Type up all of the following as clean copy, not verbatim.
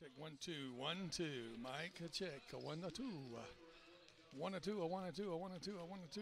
Check 1 2 1 2. Mike, check 1 2. 1 2 1 2 1 2 1 2.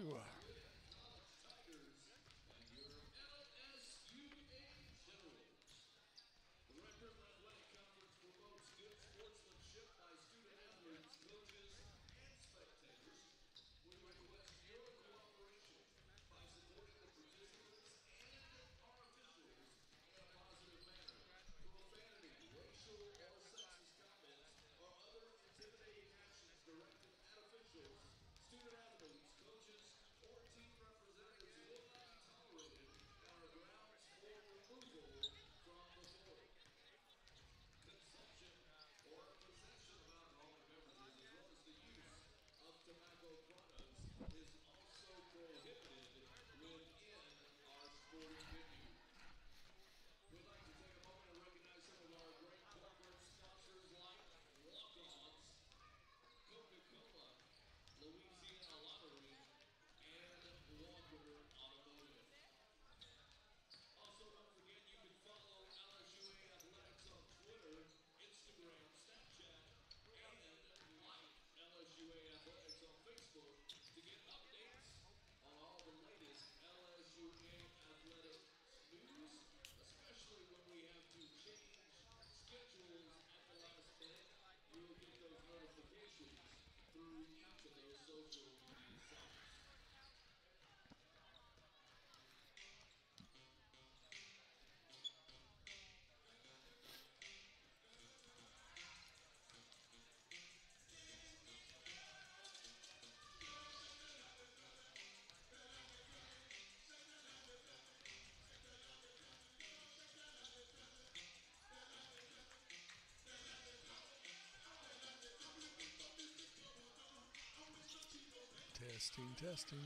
Testing, testing.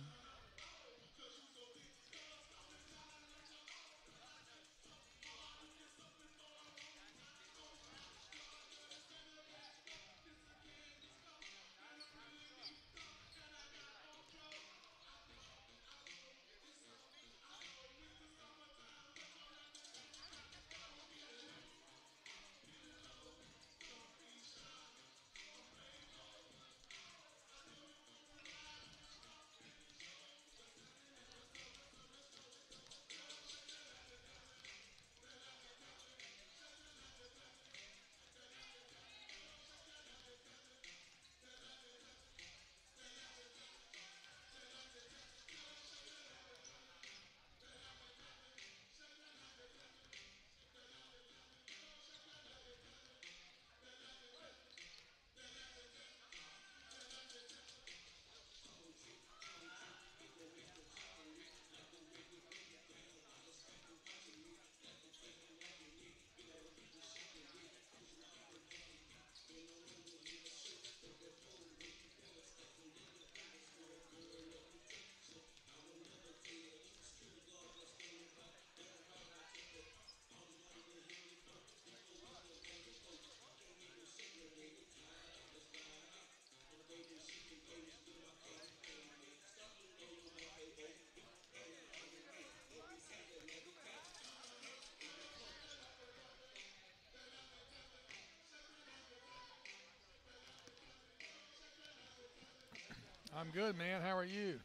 I'm good, man. How are you?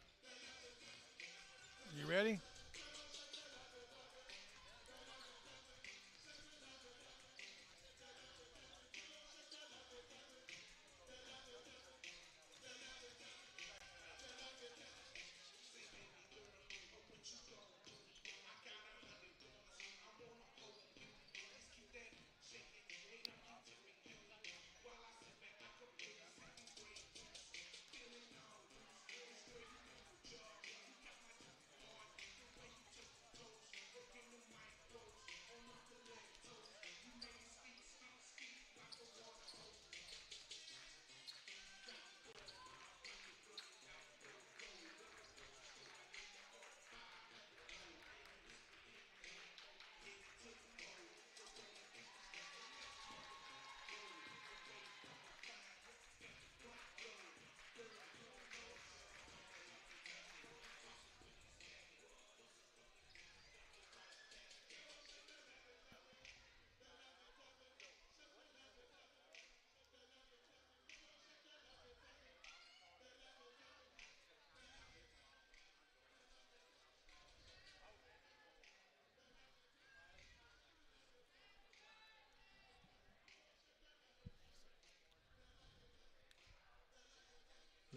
You ready?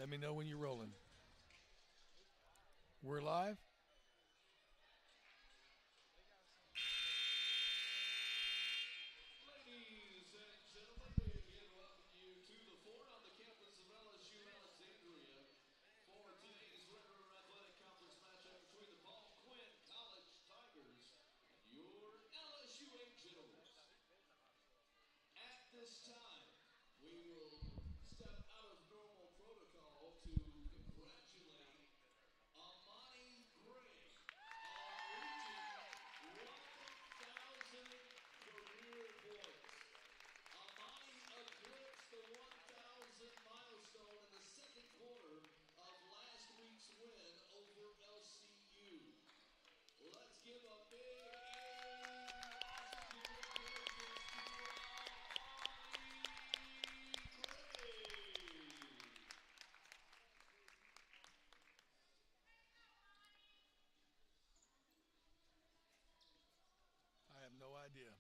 Let me know when you're rolling. We're live. I have no idea.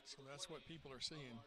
So that's what people are seeing.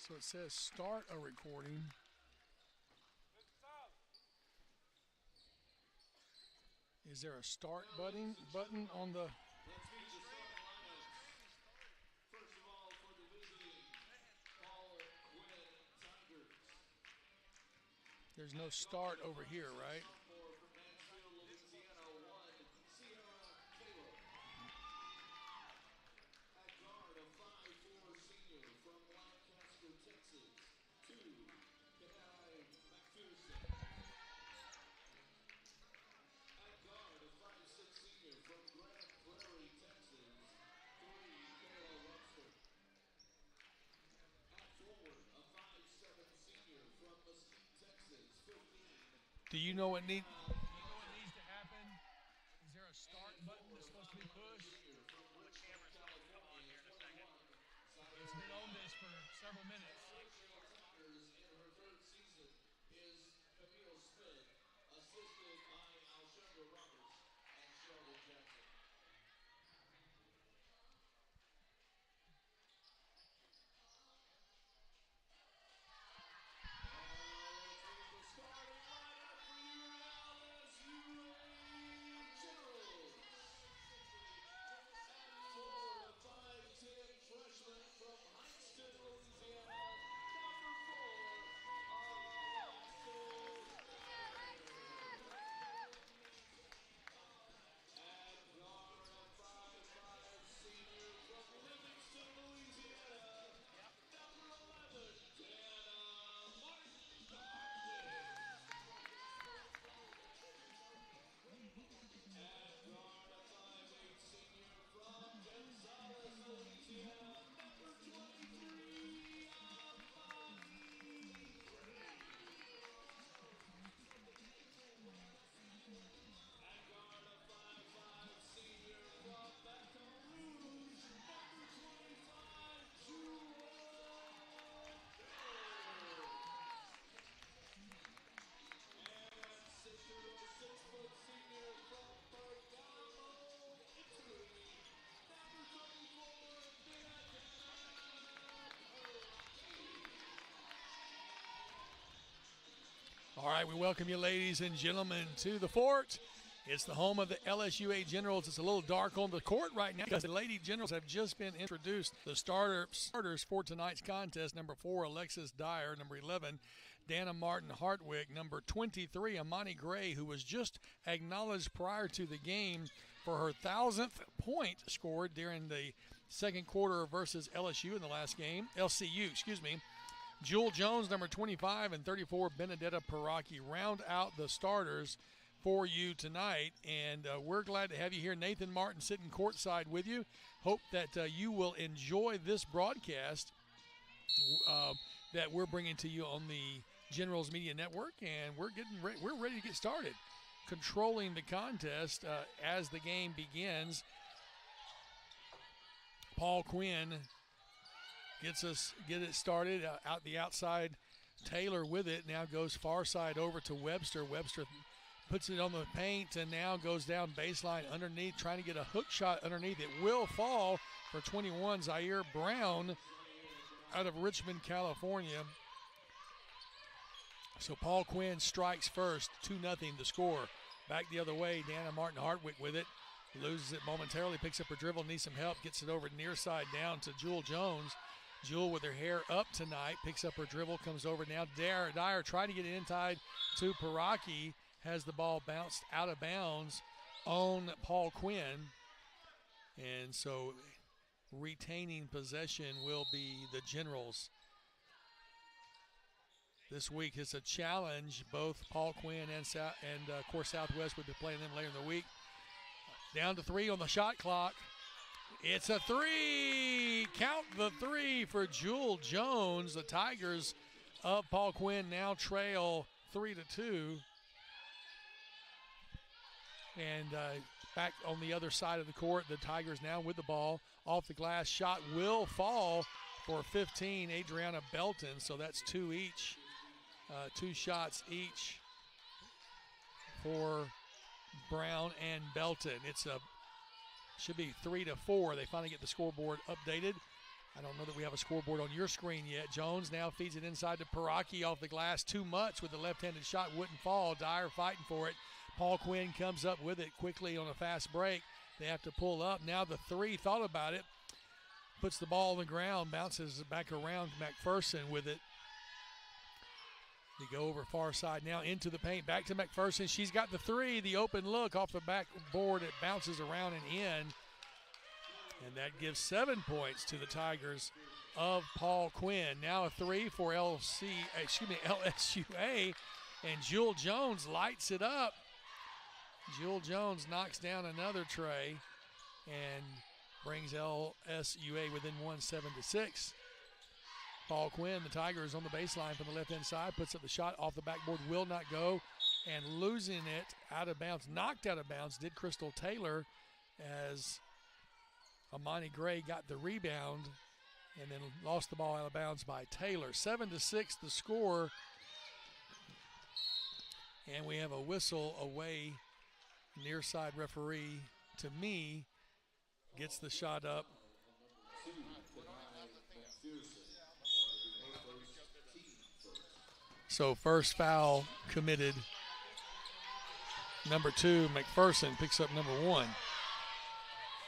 So it says start a recording. Is there a start button on the? There's no start over here, right? Do you know what needs to happen? Is there a start button that's supposed to be pushed? It's been on this for several minutes. All right, we welcome you, ladies and gentlemen, to the fort. It's the home of the LSUA Generals. It's a little dark on the court right now because the Lady Generals have just been introduced. The starters for tonight's contest: number 4, Alexis Dyer; number 11, Dana Martin Hartwick; number 23, Amani Gray, who was just acknowledged prior to the game for her 1,000th point scored during the second quarter versus LSU in the last game. LCU, excuse me. Jewel Jones, number 25, and 34, Benedetta Paraki round out the starters for you tonight. And we're glad to have you here. Nathan Martin sitting courtside with you. Hope that you will enjoy this broadcast that we're bringing to you on the Generals Media Network. And we're ready to get started. Controlling the contest as the game begins. Paul Quinn get it started out the outside. Taylor with it now goes far side over to Webster. Webster puts it on the paint and now goes down baseline underneath, trying to get a hook shot underneath. It will fall for 21, Zaire Brown out of Richmond, California. So Paul Quinn strikes first, 2-0 the score. Back the other way, Dana Martin Hartwick with it. Loses it momentarily, picks up her dribble, needs some help, gets it over near side down to Jewel Jones. Jewel with her hair up tonight, picks up her dribble, comes over now. Dyer trying to get it inside to Paraki, has the ball bounced out of bounds on Paul Quinn. And so retaining possession will be the Generals. This week is a challenge. Both Paul Quinn and of course Southwest will be playing them later in the week. Down to 3 on the shot clock. It's a 3. Count the 3 for Jewel Jones. The Tigers of Paul Quinn now trail 3-2. And back on the other side of the court, the Tigers now with the ball. Off the glass shot will fall for 15, Adriana Belton. So that's 2 each. 2 shots each for Brown and Belton. Should be 3-4. They finally get the scoreboard updated. I don't know that we have a scoreboard on your screen yet. Jones now feeds it inside to Paraki off the glass. Too much with the left-handed shot. Wouldn't fall. Dyer fighting for it. Paul Quinn comes up with it quickly on a fast break. They have to pull up. Now the 3 thought about it. Puts the ball on the ground. Bounces back around McPherson with it. They go over far side now into the paint. Back to McPherson. She's got the 3. The open look off the backboard. It bounces around and in. And that gives 7 points to the Tigers of Paul Quinn. Now a 3 for LSUA. And Jewel Jones lights it up. Jewel Jones knocks down another tray and brings LSUA within 7-6. Paul Quinn, the Tigers on the baseline from the left-hand side, puts up the shot off the backboard, will not go, and losing it out of bounds, knocked out of bounds, did Crystal Taylor as Amani Gray got the rebound and then lost the ball out of bounds by Taylor. 7-6 the score, and we have a whistle away. Near side referee, to me, gets the shot up. So first foul committed. Number 2, McPherson picks up number 1.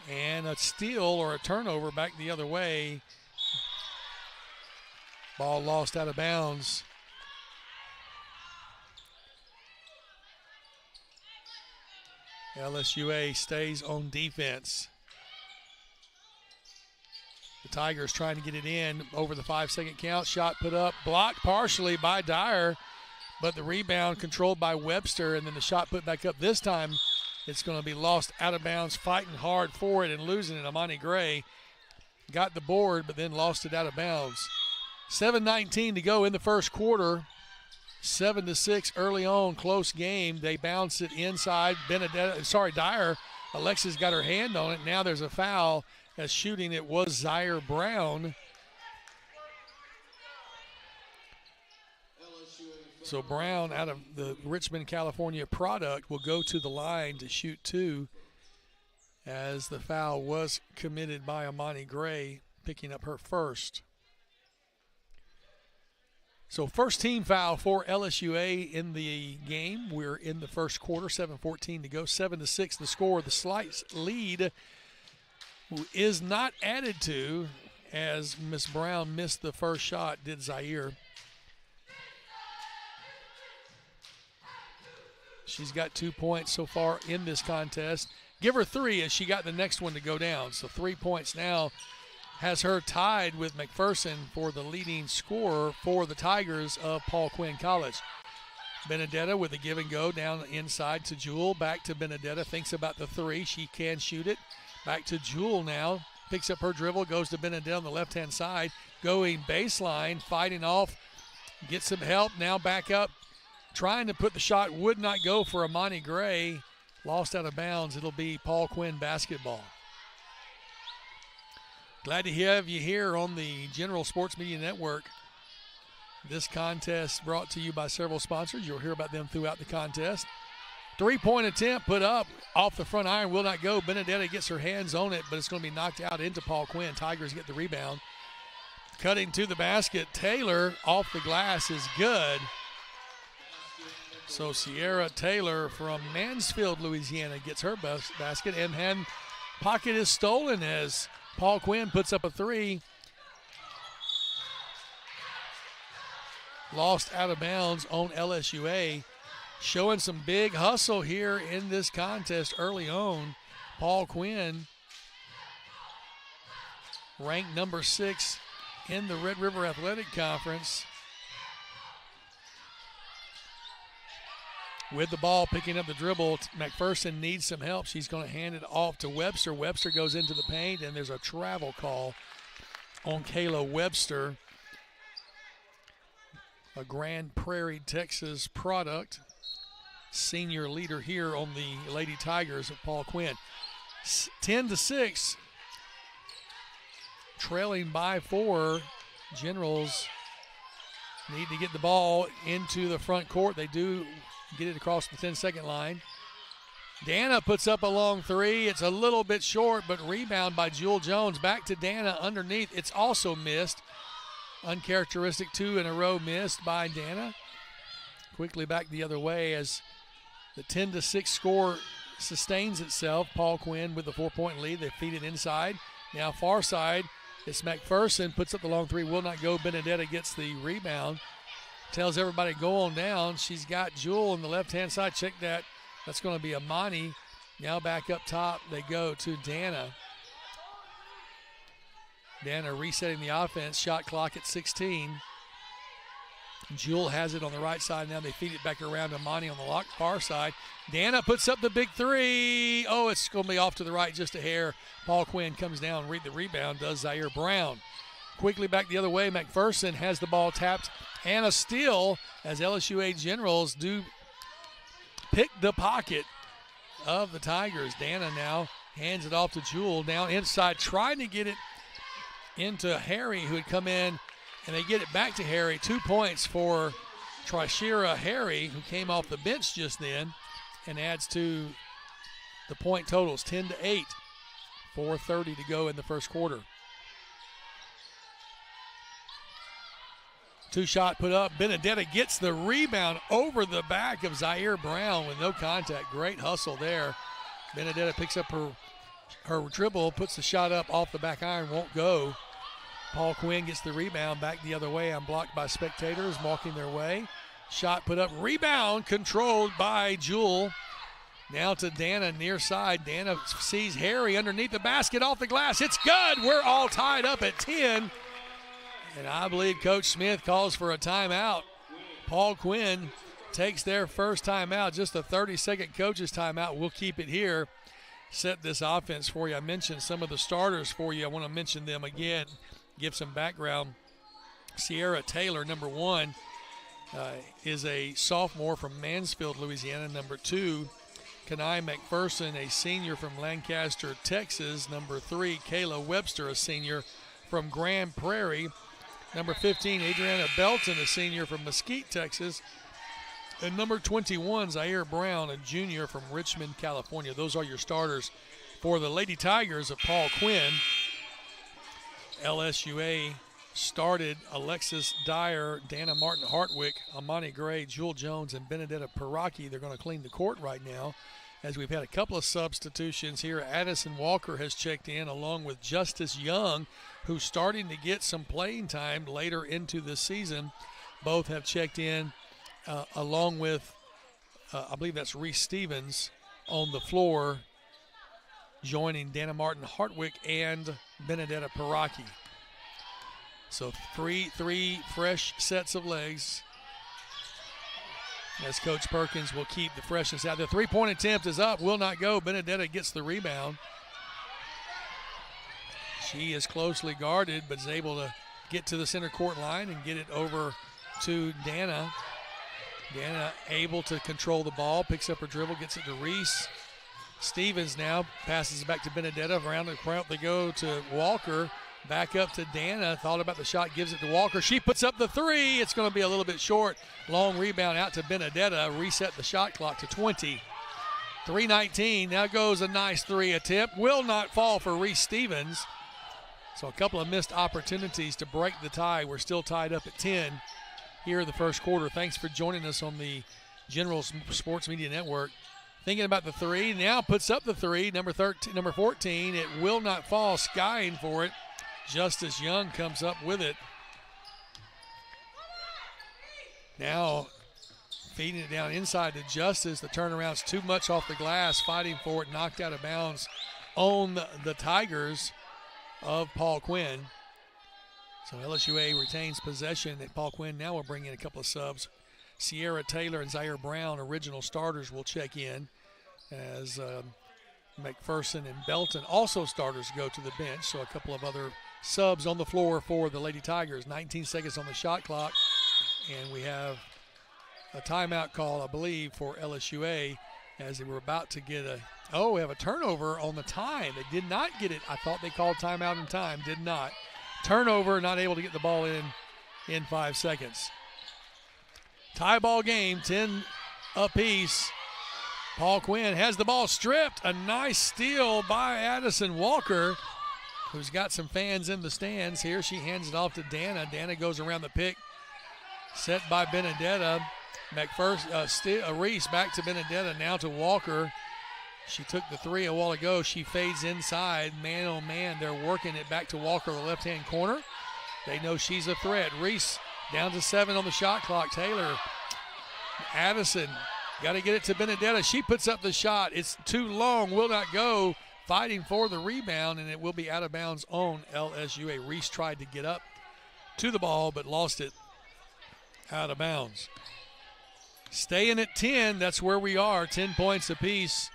And a steal or a turnover back the other way. Ball lost out of bounds. LSUA stays on defense. The Tigers trying to get it in over the 5-second count. Shot put up, blocked partially by Dyer, but the rebound controlled by Webster, and then the shot put back up. This time it's going to be lost out of bounds, fighting hard for it and losing it. Amani Gray got the board, but then lost it out of bounds. 7:19 to go in the first quarter. 7-6 early on, close game. They bounce it inside. Dyer. Alexis got her hand on it. Now there's a foul as shooting it was Zaire Brown. So Brown, out of the Richmond, California product, will go to the line to shoot 2 as the foul was committed by Amani Gray, picking up her first. So first team foul for LSUA in the game. We're in the first quarter, 7:14 to go, 7-6 the score. The slight lead is not added to as Miss Brown missed the first shot, did Zaire. She's got 2 points so far in this contest. Give her 3 as she got the next one to go down. So 3 points now has her tied with McPherson for the leading scorer for the Tigers of Paul Quinn College. Benedetta with a give and go down inside to Jewel. Back to Benedetta. Thinks about the 3. She can shoot it. Back to Jewel now. Picks up her dribble. Goes to Benedetta on the left-hand side. Going baseline. Fighting off. Gets some help. Now back up. Trying to put the shot. Would not go for Amani Gray. Lost out of bounds. It'll be Paul Quinn basketball. Glad to have you here on the General Sports Media Network. This contest brought to you by several sponsors. You'll hear about them throughout the contest. 3-point attempt put up off the front iron, will not go. Benedetta gets her hands on it, but it's going to be knocked out into Paul Quinn. Tigers get the rebound. Cutting to the basket, Taylor off the glass is good. So Sierra Taylor from Mansfield, Louisiana gets her basket, and pocket is stolen as Paul Quinn puts up a 3. Lost out of bounds on LSUA. Showing some big hustle here in this contest early on. Paul Quinn, ranked number 6 in the Red River Athletic Conference. With the ball, picking up the dribble, McPherson needs some help. She's going to hand it off to Webster. Webster goes into the paint, and there's a travel call on Kayla Webster, a Grand Prairie, Texas product, senior leader here on the Lady Tigers of Paul Quinn. 10-6, trailing by 4. Generals need to get the ball into the front court. They do get it across the 10-second line. Dana puts up a long 3. It's a little bit short, but rebound by Jewel Jones. Back to Dana underneath. It's also missed. Uncharacteristic 2 in a row missed by Dana. Quickly back the other way as the 10-6 score sustains itself. Paul Quinn with the 4-point lead. They feed it inside. Now far side. It's McPherson. Puts up the long 3. Will not go. Benedetta gets the rebound. Tells everybody go on down. She's got Jewel on the left-hand side. Check that. That's going to be Amani. Now back up top. They go to Dana. Dana resetting the offense. Shot clock at 16. Jewel has it on the right side. Now they feed it back around to Amani on the far side. Dana puts up the big 3. Oh, it's going to be off to the right just a hair. Paul Quinn comes down, read the rebound, does Zaire Brown. Quickly back the other way. McPherson has the ball tapped. And a steal as LSUA Generals do pick the pocket of the Tigers. Dana now hands it off to Jewel. Down inside, trying to get it into Harry, who had come in, and they get it back to Harry. 2 points for Trishira Harry, who came off the bench just then, and adds to the point totals, 10-8. 4:30 to go in the first quarter. 2-shot put up. Benedetta gets the rebound over the back of Zaire Brown with no contact. Great hustle there. Benedetta picks up her dribble, puts the shot up off the back iron, won't go. Paul Quinn gets the rebound back the other way. Unblocked by spectators walking their way. Shot put up, rebound controlled by Jewel. Now to Dana near side. Dana sees Harry underneath the basket off the glass. It's good. We're all tied up at 10. And I believe Coach Smith calls for a timeout. Paul Quinn takes their first timeout, just a 30-second coach's timeout. We'll keep it here. Set this offense for you. I mentioned some of the starters for you. I want to mention them again, give some background. Sierra Taylor, number 1, is a sophomore from Mansfield, Louisiana. Number 2, Kenai McPherson, a senior from Lancaster, Texas. Number 3, Kayla Webster, a senior from Grand Prairie. Number 15, Adriana Belton, a senior from Mesquite, Texas. And number 21, Zaire Brown, a junior from Richmond, California. Those are your starters for the Lady Tigers of Paul Quinn. LSUA started Alexis Dyer, Dana Martin Hartwick, Amani Gray, Jewel Jones, and Benedetta Piraki. They're going to clean the court right now, as we've had a couple of substitutions here. Addison Walker has checked in along with Justice Young, who's starting to get some playing time later into the season. Both have checked in along with, I believe that's Reese Stevens on the floor, joining Dana Martin Hartwick and Benedetta Piraki. So three fresh sets of legs, as Coach Perkins will keep the freshness out. The three-point attempt is up, will not go. Benedetta gets the rebound. She is closely guarded, but is able to get to the center court line and get it over to Dana. Dana able to control the ball, picks up her dribble, gets it to Reese. Stevens now passes it back to Benedetta. Around the front they go to Walker. Back up to Dana. Thought about the shot, gives it to Walker. She puts up the three. It's going to be a little bit short. Long rebound out to Benedetta. Reset the shot clock to 20. 3:19. Now goes a nice three attempt. Will not fall for Reese Stevens. So a couple of missed opportunities to break the tie. We're still tied up at 10 here in the first quarter. Thanks for joining us on the General Sports Media Network. Thinking about the three. Now puts up the three. Number 14. It will not fall. Skying for it. Justice Young comes up with it. Now feeding it down inside to Justice. The turnaround's too much off the glass. Fighting for it. Knocked out of bounds on the Tigers of Paul Quinn. So LSUA retains possession. And Paul Quinn now will bring in a couple of subs. Sierra Taylor and Zaire Brown, original starters, will check in, as McPherson and Belton, also starters, go to the bench. So a couple of other subs on the floor for the Lady Tigers. 19 seconds on the shot clock, and we have a timeout call, I believe, for LSUA, as they were about to get we have a turnover on the time. They did not get it. I thought they called timeout in time. Did not. Turnover, not able to get the ball in 5 seconds. Tie ball game, 10 apiece. Paul Quinn has the ball stripped. A nice steal by Addison Walker, who's got some fans in the stands here. She hands it off to Dana. Dana goes around the pick, set by Benedetta. Reese back to Benedetta, now to Walker. She took the three a while ago. She fades inside. Man, oh man, they're working it back to Walker, the left-hand corner. They know she's a threat. Reese down to 7 on the shot clock. Taylor, Addison, got to get it to Benedetta. She puts up the shot. It's too long, will not go. Fighting for the rebound, and it will be out of bounds on LSUA. Reese tried to get up to the ball, but lost it out of bounds. Staying at 10, that's where we are. 10 points apiece,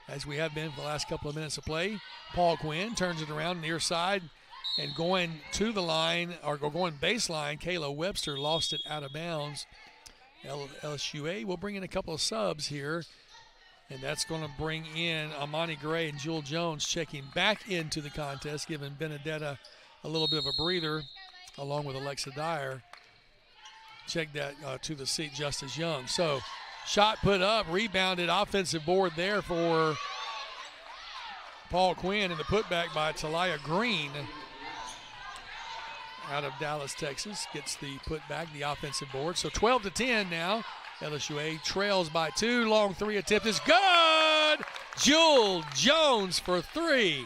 as we have been for the last couple of minutes of play. Paul Quinn turns it around near side. And going to the line, or going baseline, Kayla Webster lost it out of bounds. LSUA will bring in a couple of subs here, and that's going to bring in Amani Gray and Jewel Jones checking back into the contest, giving Benedetta a little bit of a breather, along with Alexa Dyer. Check that to the seat, Justice Young. So shot put up, rebounded, offensive board there for Paul Quinn, and the putback by Talia Green out of Dallas, Texas, gets the putback, the offensive board. So 12-10 now. LSUA trails by 2. Long three attempt is good. Jewel Jones for 3.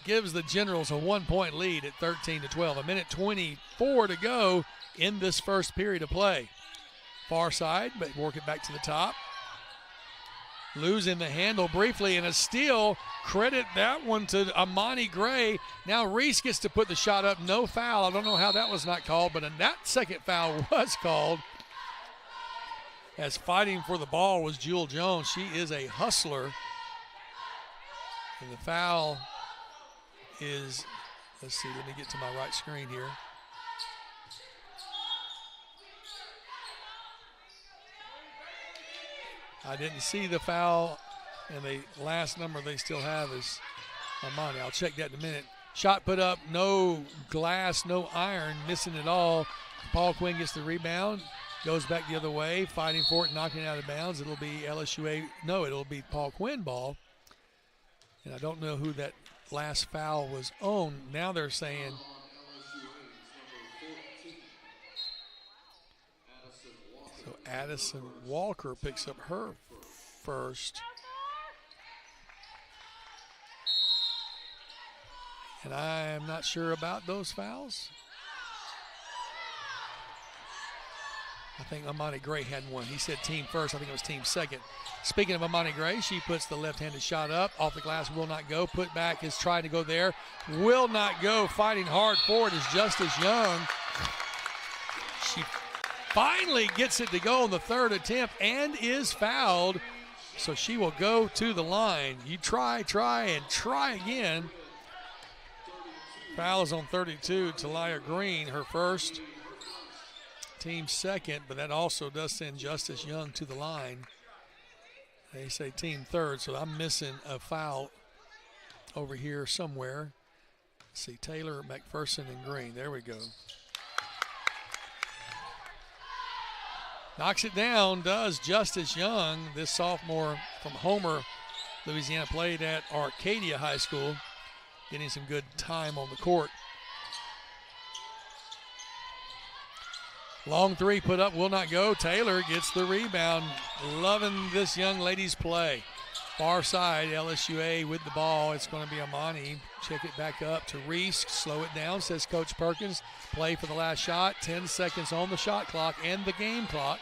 Gives the Generals a 1-point lead at 13-12. A minute 24 to go in this first period of play. Far side, but work it back to the top. Losing the handle briefly, and a steal. Credit that one to Amani Gray. Now Reese gets to put the shot up. No foul. I don't know how that was not called, but that second foul was called, as fighting for the ball was Jewel Jones. She is a hustler. And the foul is, let's see, let me get to my right screen here. I didn't see the foul, and the last number they still have is Amani. I'll check that in a minute. Shot put up, no glass, no iron, missing it all. Paul Quinn gets the rebound, goes back the other way, fighting for it, knocking it out of bounds. It'll be LSUA, no, it'll be Paul Quinn ball. And I don't know who that last foul was on. Now they're saying Addison Walker picks up her first. And I am not sure about those fouls. I think Amani Gray had one. He said team first. I think it was team second. Speaking of Amani Gray, she puts the left-handed shot up. Off the glass, will not go. Put back is trying to go there. Will not go. Fighting hard forward is Justice Young. She finally gets it to go on the third attempt and is fouled. So she will go to the line. You try, and try again. Foul is on 32. Talia Green, her first. Team second, but that also does send Justice Young to the line. They say team third, so I'm missing a foul over here somewhere. Let's see, Taylor, McPherson, and Green. There we go. Knocks it down, does Justice Young, this sophomore from Homer, Louisiana, played at Arcadia High School, getting some good time on the court. Long three put up, will not go. Taylor gets the rebound. Loving this young lady's play. Far side, LSUA with the ball. It's going to be Amani. Check it back up to Reese. Slow it down, says Coach Perkins. Play for the last shot. 10 seconds on the shot clock and the game clock.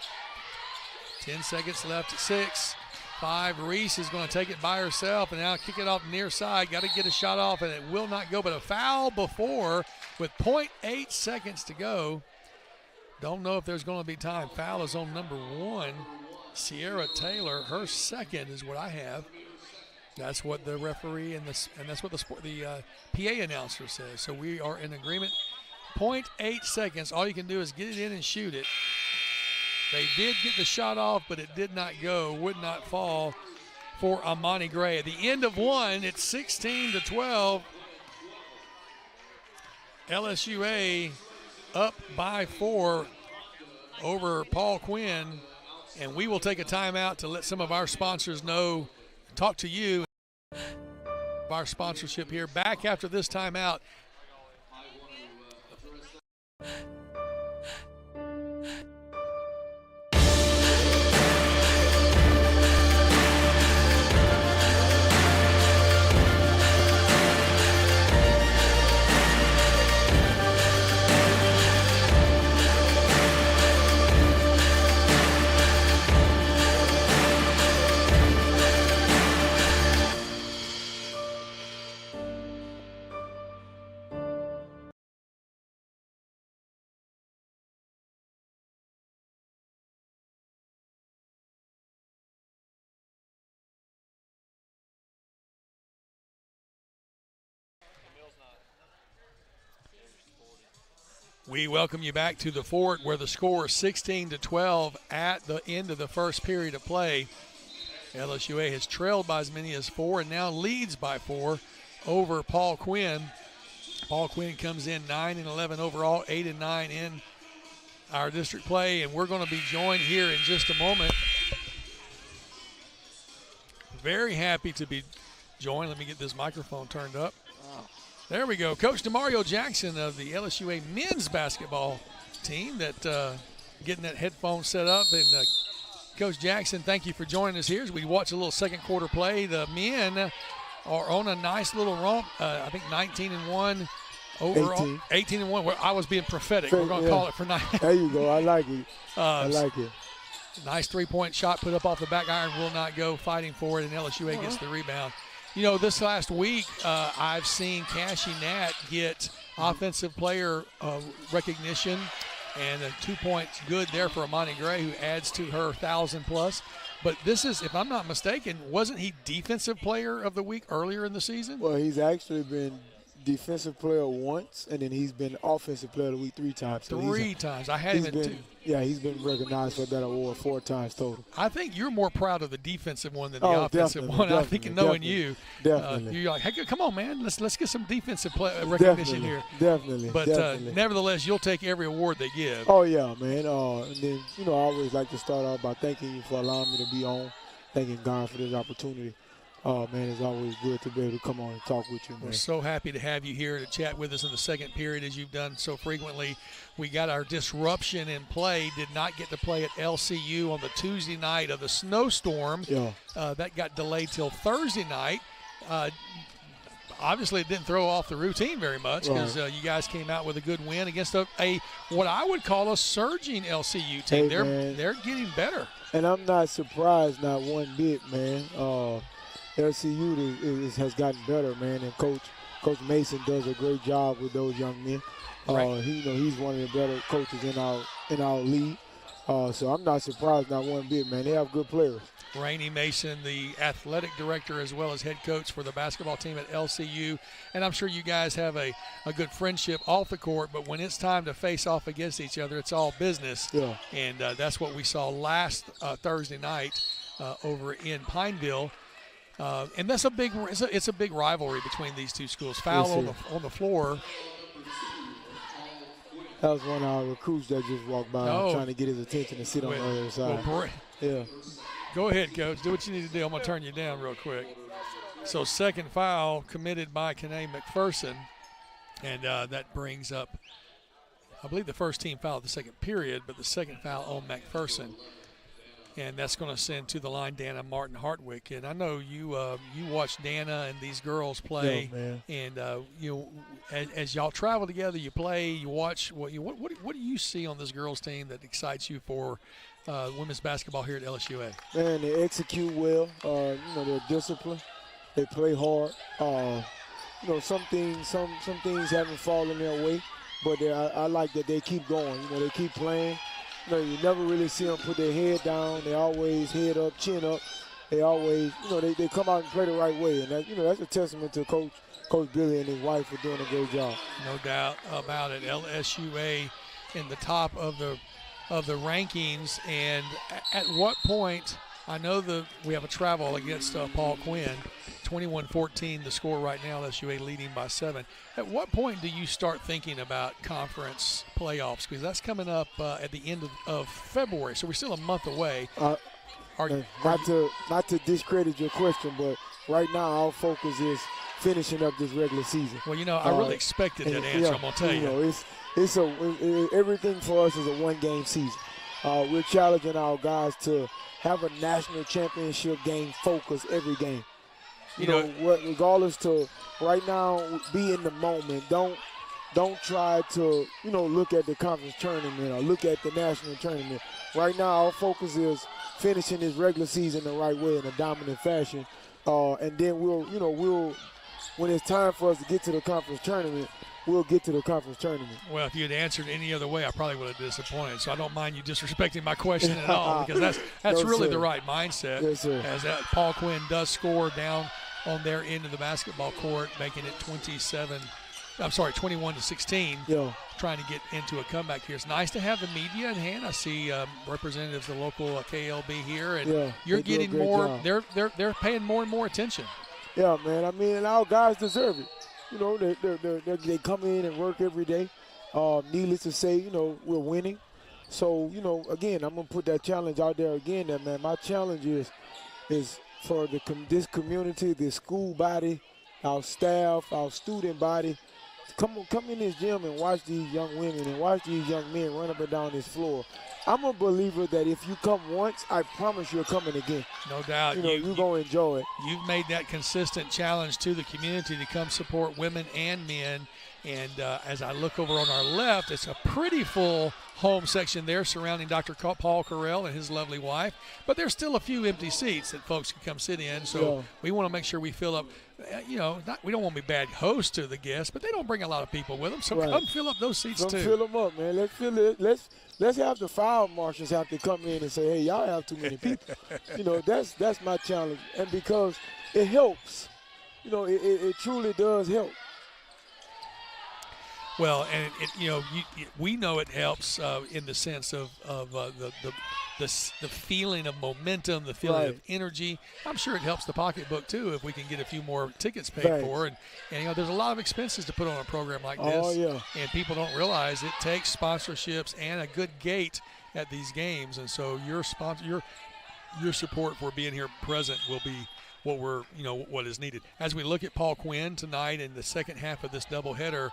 10 seconds left at 6. 5. Reese is going to take it by herself and now kick it off the near side. Got to get a shot off, and it will not go. But a foul before with 0.8 seconds to go. Don't know if there's going to be time. Foul is on number 1, Sierra Taylor. Her second is what I have. That's what the referee and that's what the PA announcer says. So we are in agreement. 0.8 seconds. All you can do is get it in and shoot it. They did get the shot off, but it did not go. Would not fall for Amani Gray. At the end of one, it's 16-12. LSUA up by 4 over Paul Quinn, and we will take a timeout to let some of our sponsors know, talk to you about our sponsorship here. Back after this timeout. We welcome you back to the Fort, where the score is 16-12 at the end of the first period of play. LSUA has trailed by as many as 4 and now leads by 4 over Paul Quinn. Paul Quinn comes in 9-11 overall, 8-9 in our district play, and we're going to be joined here in just a moment. Very happy to be joined. Let me get this microphone turned up. There we go. Coach DeMario Jackson of the LSUA men's basketball team that getting that headphone set up. And Coach Jackson, thank you for joining us here as we watch a little second quarter play. The men are on a nice little romp. I think 19-1 overall. 18-1. Well, I was being prophetic. We're going to call it for 9. There you go. I like it. I like it. Nice three-point shot put up off the back iron. Will not go. Fighting for it, and LSUA gets the rebound. You know, this last week, I've seen Cassie Nat get offensive player recognition, and 2 points good there for Amani Gray, who adds to her 1,000+. But this is, if I'm not mistaken, wasn't he defensive player of the week earlier in the season? Well, he's actually been defensive player once, and then he's been offensive player of the week 3 times. So three times. I had him at 2. Yeah, he's been recognized for that award 4 times total. I think you're more proud of the defensive one than the offensive one. I think knowing you, you're like, hey, come on, man, let's get some defensive recognition here. Definitely. But nevertheless, you'll take every award they give. Oh yeah, man. And then I always like to start off by thanking you for allowing me to be on, thanking God for this opportunity. Oh, man, it's always good to be able to come on and talk with you, man. We're so happy to have you here to chat with us in the second period, as you've done so frequently. We got our disruption in play, did not get to play at LCU on the Tuesday night of the snowstorm. Yeah. That got delayed till Thursday night. Obviously, it didn't throw off the routine very much because you guys came out with a good win against a what I would call a surging LCU team. Hey, they're getting better. And I'm not surprised, not one bit, man. LCU has gotten better, man, and Coach Mason does a great job with those young men. Right. He's one of the better coaches in our league. So I'm not surprised, not one bit, man. They have good players. Rainey Mason, the athletic director as well as head coach for the basketball team at LCU. And I'm sure you guys have a good friendship off the court, but when it's time to face off against each other, it's all business. Yeah. And that's what we saw last Thursday night over in Pineville. And that's it's a big rivalry between these two schools. Foul on the floor. That was one of our recruits that just walked by trying to get his attention to sit on the other side. Yeah. Go ahead, Coach. Do what you need to do. I'm going to turn you down real quick. So second foul committed by Kanae McPherson, and that brings up, I believe, the first team foul of the second period, but the second foul on McPherson. And that's going to send to the line Dana Martin Hartwick. And I know you watch Dana and these girls play, and as y'all travel together, you play, you watch. What do you see on this girls team that excites you for women's basketball here at LSUA? Man, they execute well. They're disciplined. They play hard. Some things haven't fallen their way, but I like that they keep going. They keep playing. You never really see them put their head down. They always head up, chin up. They always, they come out and play the right way, and that's a testament to Coach Billy and his wife for doing a great job. No doubt about it. LSUA in the top of the rankings, and at what point? I know we have a travel against Paul Quinn, 21-14 the score right now, LSUA leading by 7. At what point do you start thinking about conference playoffs? Because that's coming up at the end of February, so we're still a month away. Not to discredit your question, but right now our focus is finishing up this regular season. Well, I really expected that answer, I'm going to tell you. Everything for us is a one-game season. We're challenging our guys to have a national championship game focus every game. Regardless to right now, be in the moment. Don't try to look at the conference tournament or look at the national tournament. Right now, our focus is finishing this regular season the right way in a dominant fashion, and then we'll when it's time for us to get to the conference tournament, we'll get to the conference tournament. Well, if you had answered any other way, I probably would have disappointed. So I don't mind you disrespecting my question at all, because that's really the right mindset. Yes, sir. As Paul Quinn does score down on their end of the basketball court, making it 21-16. Yeah. Trying to get into a comeback here. It's nice to have the media in hand. I see representatives of the local KLB here, and you're getting more. They're paying more and more attention. Yeah, man. I mean, our guys deserve it. They come in and work every day. Needless to say, we're winning. So, again, I'm gonna put that challenge out there again. That, man, my challenge is for this community, this school body, our staff, our student body. Come in this gym and watch these young women and watch these young men run up and down this floor. I'm a believer that if you come once, I promise you're coming again. No doubt. You're going to enjoy it. You've made that consistent challenge to the community to come support women and men. And as I look over on our left, it's a pretty full home section there surrounding Dr. Paul Carell and his lovely wife. But there's still a few empty seats that folks can come sit in. So we want to make sure we fill up. We don't want to be bad hosts to the guests, but they don't bring a lot of people with them. So come fill up those seats too. Fill them up, man. Let's fill it. Let's have the fire marshals have to come in and say, hey, y'all have too many people. That's my challenge. And because it helps. It truly does help. Well, and we know it helps in the sense of the feeling of momentum, the feeling of energy. I'm sure it helps the pocketbook too if we can get a few more tickets paid for. And there's a lot of expenses to put on a program like this. Oh yeah. And people don't realize it takes sponsorships and a good gate at these games. And so your support for being here present will be what is needed. As we look at Paul Quinn tonight in the second half of this doubleheader,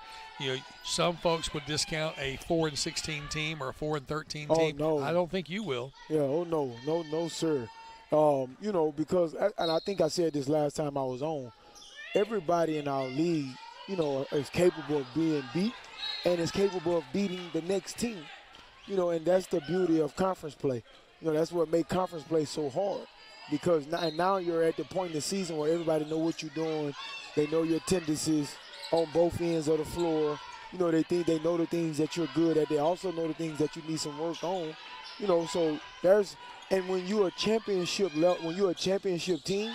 some folks would discount a 4-16 team or a 4-13 team. Oh, no. I don't think you will. Yeah, no, sir. Because, and I think I said this last time I was on, everybody in our league, is capable of being beat and is capable of beating the next team. And that's the beauty of conference play. That's what makes conference play so hard, because now you're at the point in the season where everybody know what you're doing. They know your tendencies on both ends of the floor. They think they know the things that you're good at. They also know the things that you need some work on. So and when you're a championship team,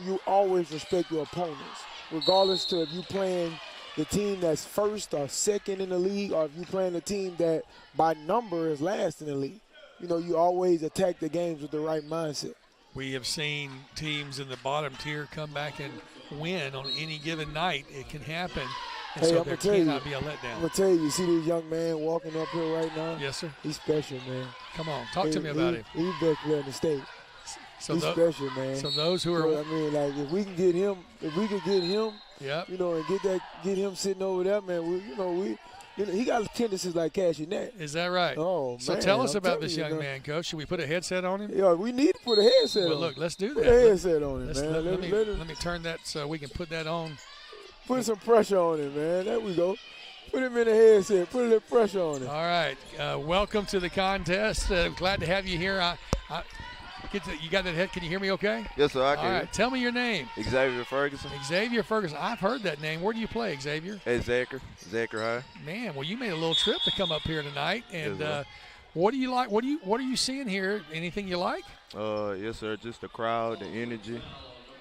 you always respect your opponents, regardless to if you playing the team that's first or second in the league, or if you playing a team that by number is last in the league. You always attack the games with the right mindset. We have seen teams in the bottom tier come back and win on any given night. It can happen. And so there cannot be a letdown. I'm going to tell you see this young man walking up here right now? Yes, sir. He's special, man. Come on, talk to me about him. He's the best player in the state. He's special, man. So those who are – if we can get him, yep. and get him sitting over there, man, he got tendencies like Cashew Nat. Is that right? Oh, man. So tell us about this young man, Coach. Should we put a headset on him? Yeah, we need to put a headset on him. Well, look, let's do that. Put a headset on him, man. Let me turn that so we can put that on. Put some pressure on him, man. There we go. Put him in the headset. Put a little pressure on him. All right. Welcome to the contest. Glad to have you here. You got that head? Can you hear me okay? Yes, sir. I can. All right. Tell me your name. Xavier Ferguson. Xavier Ferguson. I've heard that name. Where do you play, Xavier? At Zachary High. Man, well, you made a little trip to come up here tonight. And yes, what do you like? What are you seeing here? Anything you like? Yes, sir. Just the crowd, the energy.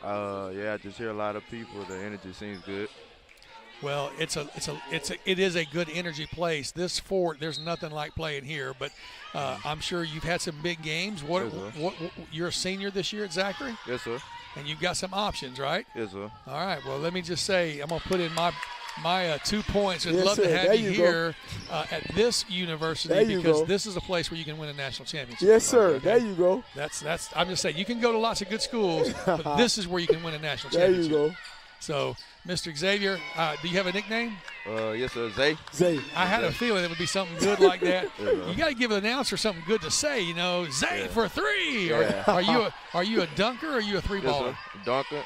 I just hear a lot of people. The energy seems good. Well, it is a good energy place. This fort, there's nothing like playing here. But I'm sure you've had some big games. What you're a senior this year at Zachary? Yes, sir. And you've got some options, right? Yes, sir. All right. Well, let me just say, I'm gonna put in my 2 points. I'd love to have there you here at this university because this is a place where you can win a national championship. Yes, sir. Okay? There you go. That's. I'm just saying you can go to lots of good schools, but this is where you can win a national championship. There you go. So, Mr. Xavier, do you have a nickname? Yes, sir. Zay. I had a feeling it would be something good like that. You got to give an announcer something good to say, Zay for 3. Yeah. Are you a dunker or are you a 3-baller? Yes, dunker.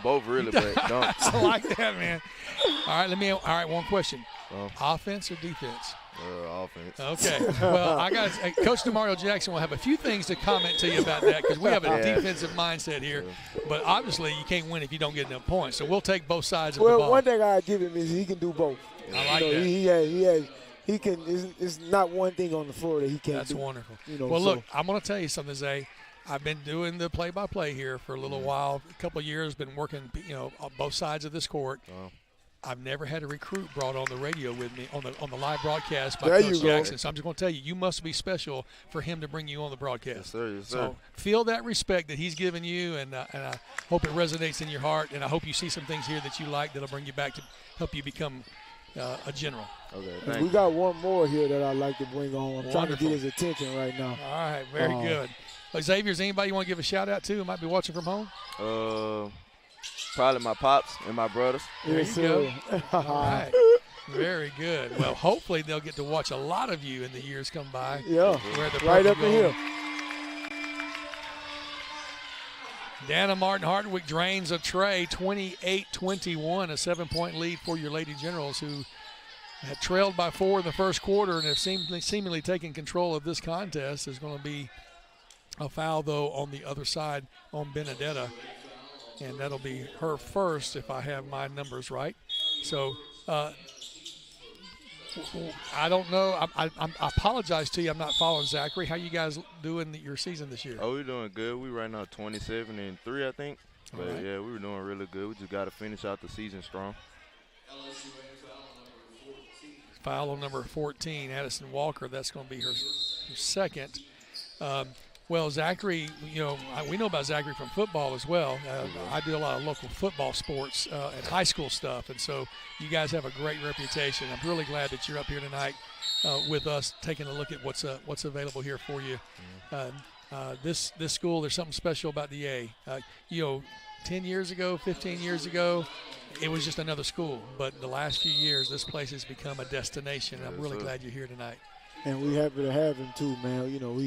Both really, but dunk. I like that, man. All right, one question. Offense or defense? Offense. Okay. Well, Coach DeMario Jackson will have a few things to comment to you about that because we have a defensive mindset here. But obviously, you can't win if you don't get enough points. So we'll take both sides of the ball. Well, one thing I give him is he can do both. I like that. He can. It's not one thing on the floor that he can't do. That's wonderful. Look, I'm going to tell you something, Zay. I've been doing the play-by-play here for a little while, a couple of years. Been working, on both sides of this court. I've never had a recruit brought on the radio with me on the live broadcast by Coach Jackson. So I'm just going to tell you, you must be special for him to bring you on the broadcast. Yes, sir. Yes, sir. So feel that respect that he's given you, and I hope it resonates in your heart, and I hope you see some things here that you like that'll bring you back to help you become a general. Okay, we got one more here that I'd like to bring on. I'm trying to get his attention right now. All right, very good. Xavier, is anybody you want to give a shout-out to who might be watching from home? Probably my pops and my brothers. There you go. All right. Very good. Well, hopefully they'll get to watch a lot of you in the years come by. Yeah, right up in here. Dana Martin Hardwick drains a tray, 28-21, a 7-point lead for your Lady Generals, who have trailed by 4 in the first quarter and have seemingly taken control of this contest. There's going to be a foul, though, on the other side on Benedetta. And that'll be her first if I have my numbers right. So I don't know. I apologize to you. I'm not following Zachary. How you guys doing your season this year? We're doing good. We right now 27-3, I think. But, yeah, we were doing really good. We just got to finish out the season strong. Foul on number 14, Addison Walker. That's going to be her second. Well, Zachary, we know about Zachary from football as well. I do a lot of local football sports and high school stuff, and so you guys have a great reputation. I'm really glad that you're up here tonight with us, taking a look at what's available here for you. This school, there's something special about the A. 10 years ago, 15 years ago, it was just another school. But the last few years, this place has become a destination. I'm really glad you're here tonight. And we're happy to have him too, man. You know,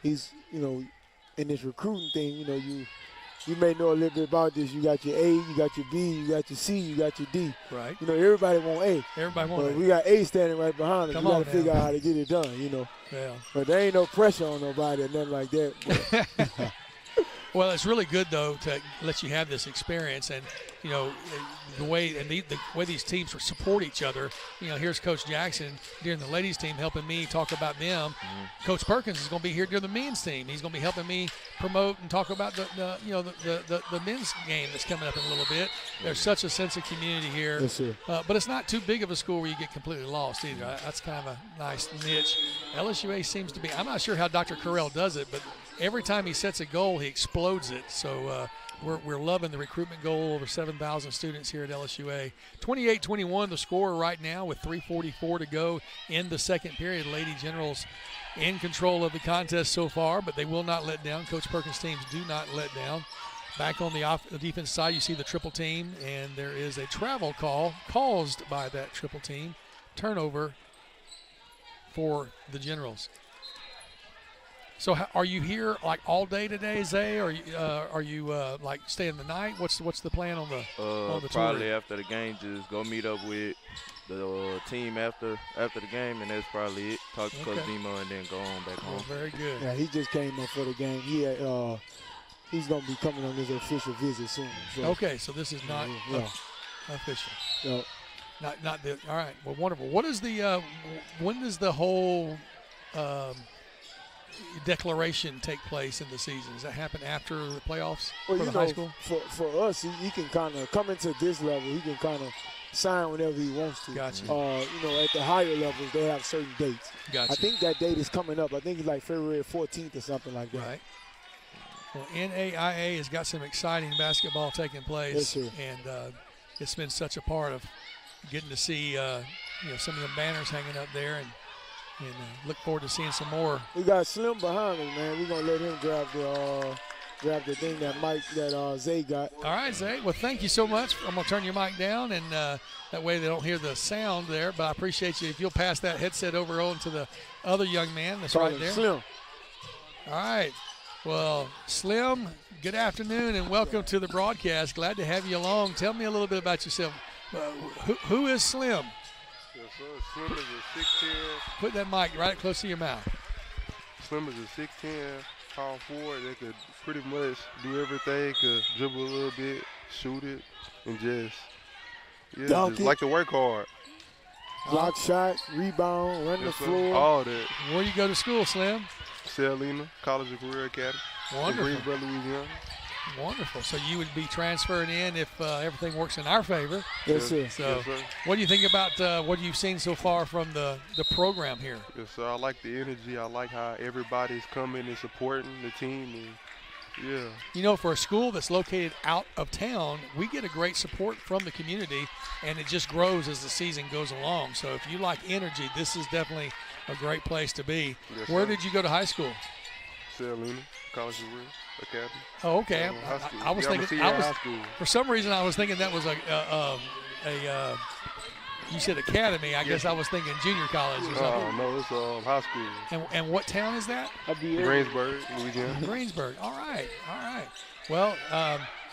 he's in this recruiting thing, you may know a little bit about this. You got your A, you got your B, you got your C, you got your D. Right. Everybody want A. Everybody want A. We got A standing right behind us. Come we got to on figure out how to get it done, Yeah. But there ain't no pressure on nobody or nothing like that. Well, it's really good, though, to let you have this experience. And, the way these teams support each other. Here's Coach Jackson during the ladies' team helping me talk about them. Mm-hmm. Coach Perkins is going to be here during the men's team. He's going to be helping me promote and talk about the men's game that's coming up in a little bit. There's such a sense of community here. Yes, sir. But it's not too big of a school where you get completely lost either. That's kind of a nice niche. LSUA seems to be – I'm not sure how Dr. Carell does it, but every time he sets a goal, he explodes it. So we're loving the recruitment goal, over 7,000 students here at LSUA. 28-21 the score right now with 3:44 to go in the second period. Lady Generals in control of the contest so far, but they will not let down. Coach Perkins' teams do not let down. Back on the defense side, you see the triple team, and there is a travel call caused by that triple team. Turnover for the Generals. So are you here like all day today, Zay? Or are you like staying the night? What's the plan on the probably tour? After the game, just go meet up with the team after the game, and that's probably it. Talk to Coach Demo and then go on back home. Very good. Yeah, he just came up for the game. He's gonna be coming on his official visit soon. So. Okay, so this is not official. Yeah. Not the. All right. Well, wonderful. What is the? When does the whole declaration take place in the season? Does that happen after the playoffs for the high school? For us, he can kind of come into this level. He can kind of sign whenever he wants to. Gotcha. At the higher levels, they have certain dates. Gotcha. I think that date is coming up. I think it's like February 14th or something like that. Right. Well, NAIA has got some exciting basketball taking place. Yes, sir. And it's been such a part of getting to see some of the banners hanging up there, and look forward to seeing some more. We got Slim behind us, man. We're gonna let him grab the thing that Zay got. All right, Zay. Well, thank you so much. I'm gonna turn your mic down, and that way they don't hear the sound there. But I appreciate you if you'll pass that headset over on to the other young man that's right there. Slim. All right. Well, Slim, good afternoon and welcome to the broadcast. Glad to have you along. Tell me a little bit about yourself. Who is Slim? Yes, sir. Slim is a 6'10". Put that mic right close to your mouth. Slim is a 6'10", power forward that could pretty much do everything. Could dribble a little bit, shoot it, and just like to work hard. Block shot, rebound, run the floor. All that. Where you go to school, Slim? Salina College and Career Academy. Wonderful. In Greensboro, Louisiana. Wonderful. So you would be transferring in if everything works in our favor. Yes, sir. So yes, sir. What do you think about what you've seen so far from the program here? Yes, sir. I like the energy. I like how everybody's coming and supporting the team. And, for a school that's located out of town, we get a great support from the community, and it just grows as the season goes along. So if you like energy, this is definitely a great place to be. Yes, Where sir. did you go to high school? Salina College and Career Academy. Oh, okay. High school. I was thinking. high school. For some reason, I was thinking that was you said academy. I guess I was thinking junior college or something. No, it's high school. And what town is that? Greensboro, Louisiana. Greensburg. All right. Well,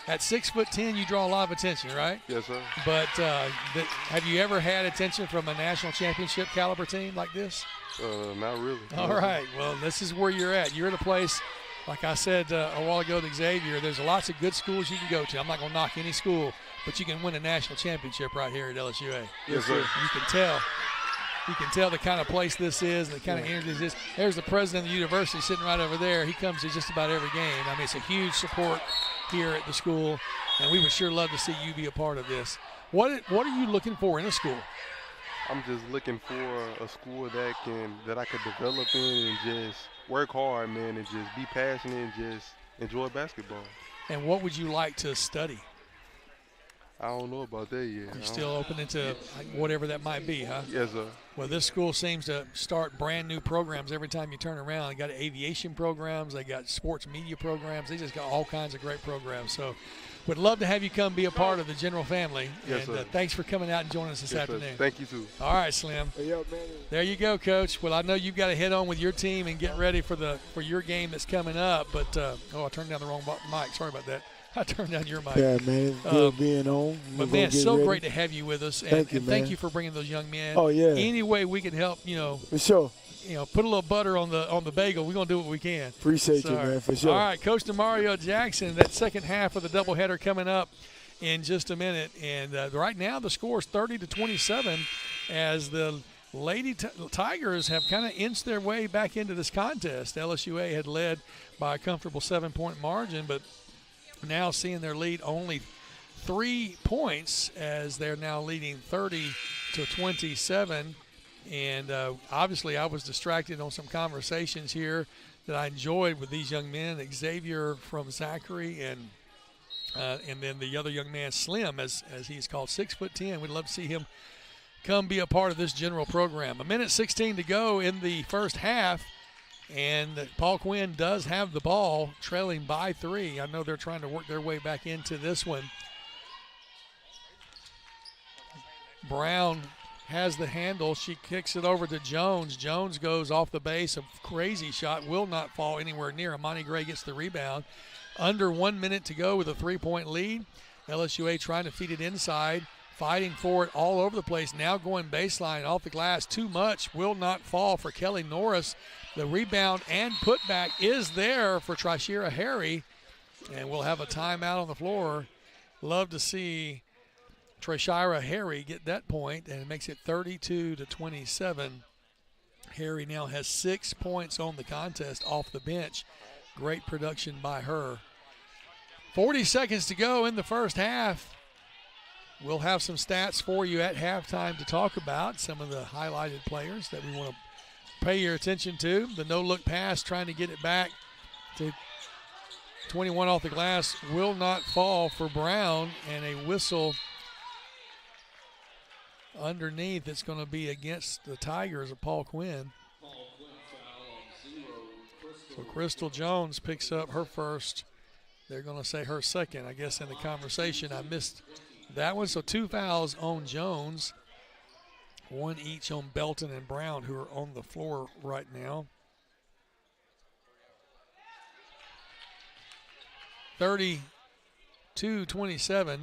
at 6'10", you draw a lot of attention, right? Yes, sir. But have you ever had attention from a national championship caliber team like this? Not really. All right. Well, this is where you're at. You're at a place, like I said a while ago to Xavier, there's lots of good schools you can go to. I'm not going to knock any school, but you can win a national championship right here at LSUA. Yes, sir. You can tell. You can tell the kind of place this is, the kind of energy this is. There's the president of the university sitting right over there. He comes to just about every game. I mean, it's a huge support here at the school, and we would sure love to see you be a part of this. What are you looking for in a school? I'm just looking for a school that I could develop in and just work hard, man, and just be passionate and just enjoy basketball. And what would you like to study? I don't know about that yet. You're still open into whatever that might be, huh? Yes, sir. Well, this school seems to start brand new programs every time you turn around. They got aviation programs. They got sports media programs. They just got all kinds of great programs. So would love to have you come be a part of the General family. Yes, and sir. Thanks for coming out and joining us this afternoon. Sir. Thank you, too. All right, Slim. Hey, yo, man. There you go, Coach. Well, I know you've got to head on with your team and get ready for your game that's coming up. But, I turned down the wrong mic. Sorry about that. I turned down your mic. Yeah, man. It's good being on. But, man, it's so great to have you with us. And thank you for bringing those young men. Oh, yeah. Any way we can help, For sure. Put a little butter on the bagel. We're going to do what we can. Appreciate you, man, for sure. All right, Coach DeMario Jackson, that second half of the doubleheader coming up in just a minute. And right now the score is 30-27 as the Lady Tigers have kind of inched their way back into this contest. LSUA had led by a comfortable 7-point margin, but now seeing their lead only 3 points as they're now leading 30-27. And obviously I was distracted on some conversations here that I enjoyed with these young men, Xavier from Zachary and then the other young man, Slim, as he's called, 6'10". We'd love to see him come be a part of this general program. 1:16 to go in the first half, and Paul Quinn does have the ball, trailing by 3. I know they're trying to work their way back into this one. Brown has the handle. She kicks it over to Jones. Jones goes off the base. A crazy shot will not fall anywhere near. Amani Gray gets the rebound. Under 1 minute to go with a 3-point lead. LSUA trying to feed it inside, fighting for it all over the place. Now going baseline off the glass. Too much. Will not fall for Kelly Norris. The rebound and putback is there for Trishira Harry. And we'll have a timeout on the floor. Love to see Trishira Harry get that point, and it makes it 32-27. Harry now has 6 points on the contest off the bench. Great production by her. 40 seconds to go in the first half. We'll have some stats for you at halftime to talk about, some of the highlighted players that we want to pay your attention to. The no-look pass, trying to get it back to 21 off the glass, will not fall for Brown, and a whistle underneath. It's going to be against the Tigers of Paul Quinn. So Crystal Jones picks up her first. They're going to say her second, I guess, in the conversation. I missed that one. So 2 fouls on Jones, 1 each on Belton and Brown, who are on the floor right now. 32-27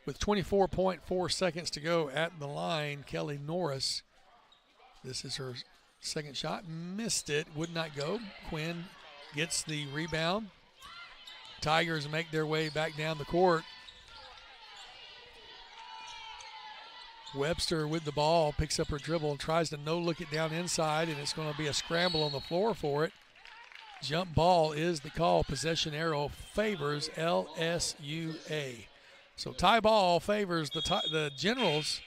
with 24.4 seconds to go at the line. Kelly Norris, this is her second shot, missed it, would not go. Quinn gets the rebound. Tigers make their way back down the court. Webster with the ball, picks up her dribble and tries to no-look it down inside, and it's going to be a scramble on the floor for it. Jump ball is the call. Possession arrow favors LSUA. So tie ball favors the Generals.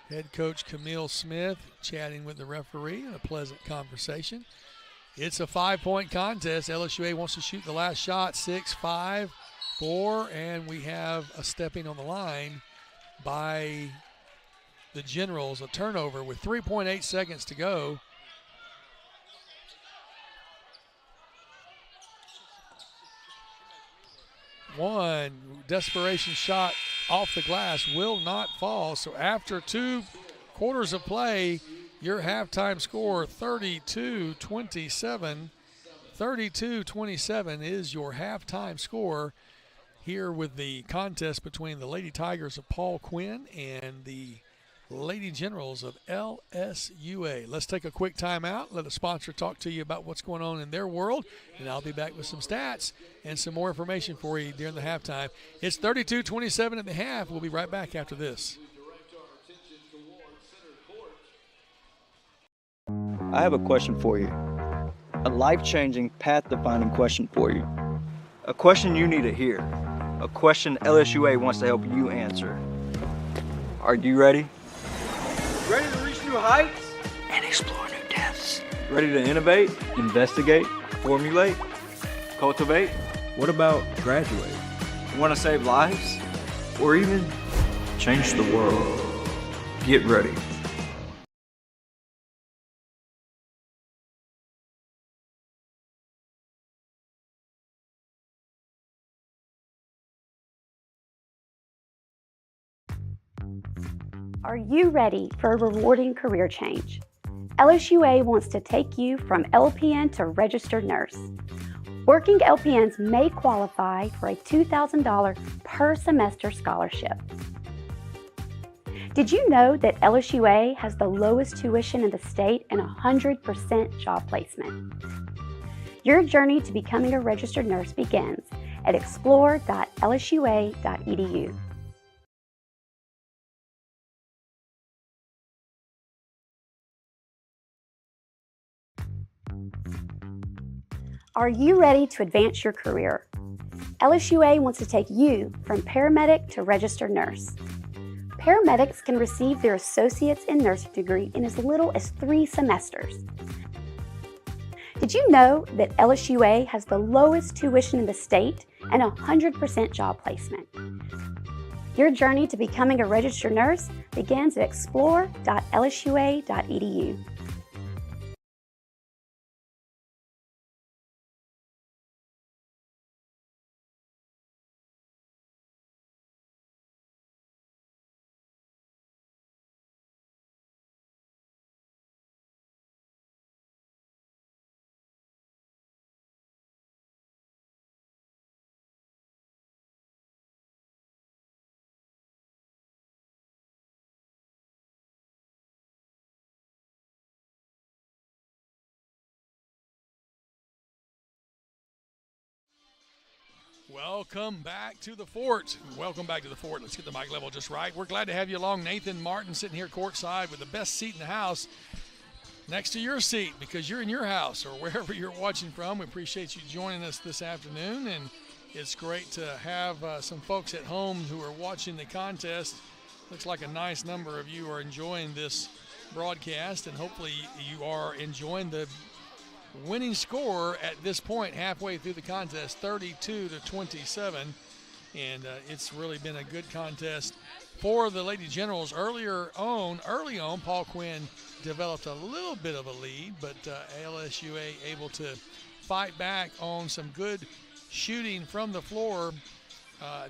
Head coach Camille Smith chatting with the referee in a pleasant conversation. It's a 5-point contest. LSUA wants to shoot the last shot. 6, 5, 4, and we have a stepping on the line by the Generals. A turnover with 3.8 seconds to go. One desperation shot off the glass will not fall. So after 2 quarters of play, your halftime score 32-27. 32-27 is your halftime score here with the contest between the Lady Tigers of Paul Quinn and the Lady Generals of LSUA. Let's take a quick timeout. Let a sponsor talk to you about what's going on in their world, and I'll be back with some stats and some more information for you during the halftime. It's 32-27 at the half. We'll be right back after this. I have a question for you. A life-changing, path-defining question for you. A question you need to hear. A question LSUA wants to help you answer. Are you ready? Ready to reach new heights and explore new depths. Ready to innovate, investigate, formulate, cultivate? What about graduate? Want to save lives? Or even change the world? Get ready. Are you ready for a rewarding career change? LSUA wants to take you from LPN to registered nurse. Working LPNs may qualify for a $2,000 per semester scholarship. Did you know that LSUA has the lowest tuition in the state and 100% job placement? Your journey to becoming a registered nurse begins at explore.lsua.edu. Are you ready to advance your career? LSUA wants to take you from paramedic to registered nurse. Paramedics can receive their associates in nursing degree in as little as 3 semesters. Did you know that LSUA has the lowest tuition in the state and 100% job placement? Your journey to becoming a registered nurse begins at explore.lsua.edu. Welcome back to the fort. Welcome back to the fort. Let's get the mic level just right. We're glad to have you along. Nathan Martin sitting here courtside with the best seat in the house next to your seat because you're in your house or wherever you're watching from. We appreciate you joining us this afternoon, and it's great to have some folks at home who are watching the contest. Looks like a nice number of you are enjoying this broadcast, and hopefully you are enjoying the winning score at this point halfway through the contest, 32-27, and it's really been a good contest for the Lady Generals. Early on, Paul Quinn developed a little bit of a lead, but LSUA able to fight back on some good shooting from the floor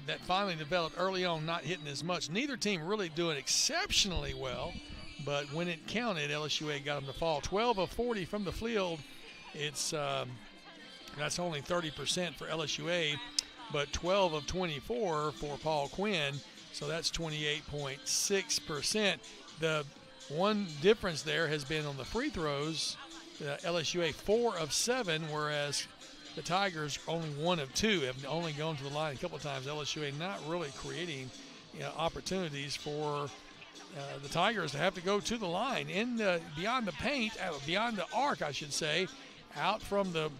that finally developed early on, not hitting as much. Neither team really doing exceptionally well, but when it counted, LSUA got them to fall. 12 of 40 from the field. It's that's only 30% for LSUA, but 12 of 24 for Paul Quinn, so that's 28.6%. The one difference there has been on the free throws. LSUA 4 of 7, whereas the Tigers only 1 of 2, have only gone to the line a couple of times. LSUA not really creating opportunities for the Tigers to have to go to the line beyond the paint, beyond the arc, I should say. Out from the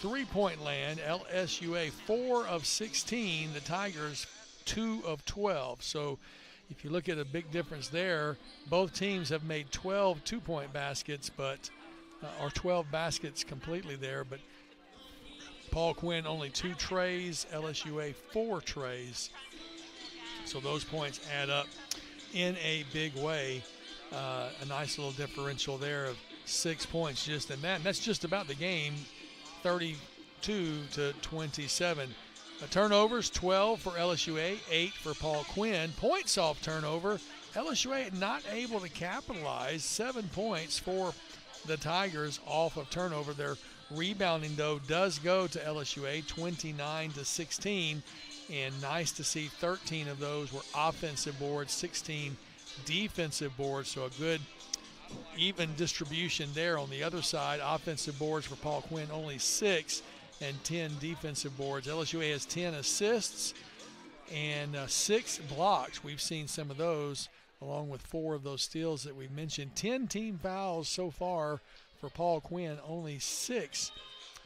three-point land, LSUA 4 of 16, the Tigers 2 of 12. So if you look at a big difference there, both teams have made 12 two-point baskets, or 12 baskets completely there, but Paul Quinn only 2 trays, LSUA 4 trays. So those points add up in a big way. A nice little differential there of 6 points just in that. And that's just about the game, 32-27. Turnovers, 12 for LSUA, 8 for Paul Quinn. Points off turnover, LSUA not able to capitalize. 7 points for the Tigers off of turnover. Their rebounding, though, does go to LSUA, 29-16. And nice to see 13 of those were offensive boards, 16 defensive boards. So a good even distribution there on the other side. Offensive boards for Paul Quinn, only 6, and 10 defensive boards. LSUA has 10 assists and 6 blocks. We've seen some of those, along with 4 of those steals that we mentioned. 10 team fouls so far for Paul Quinn, only 6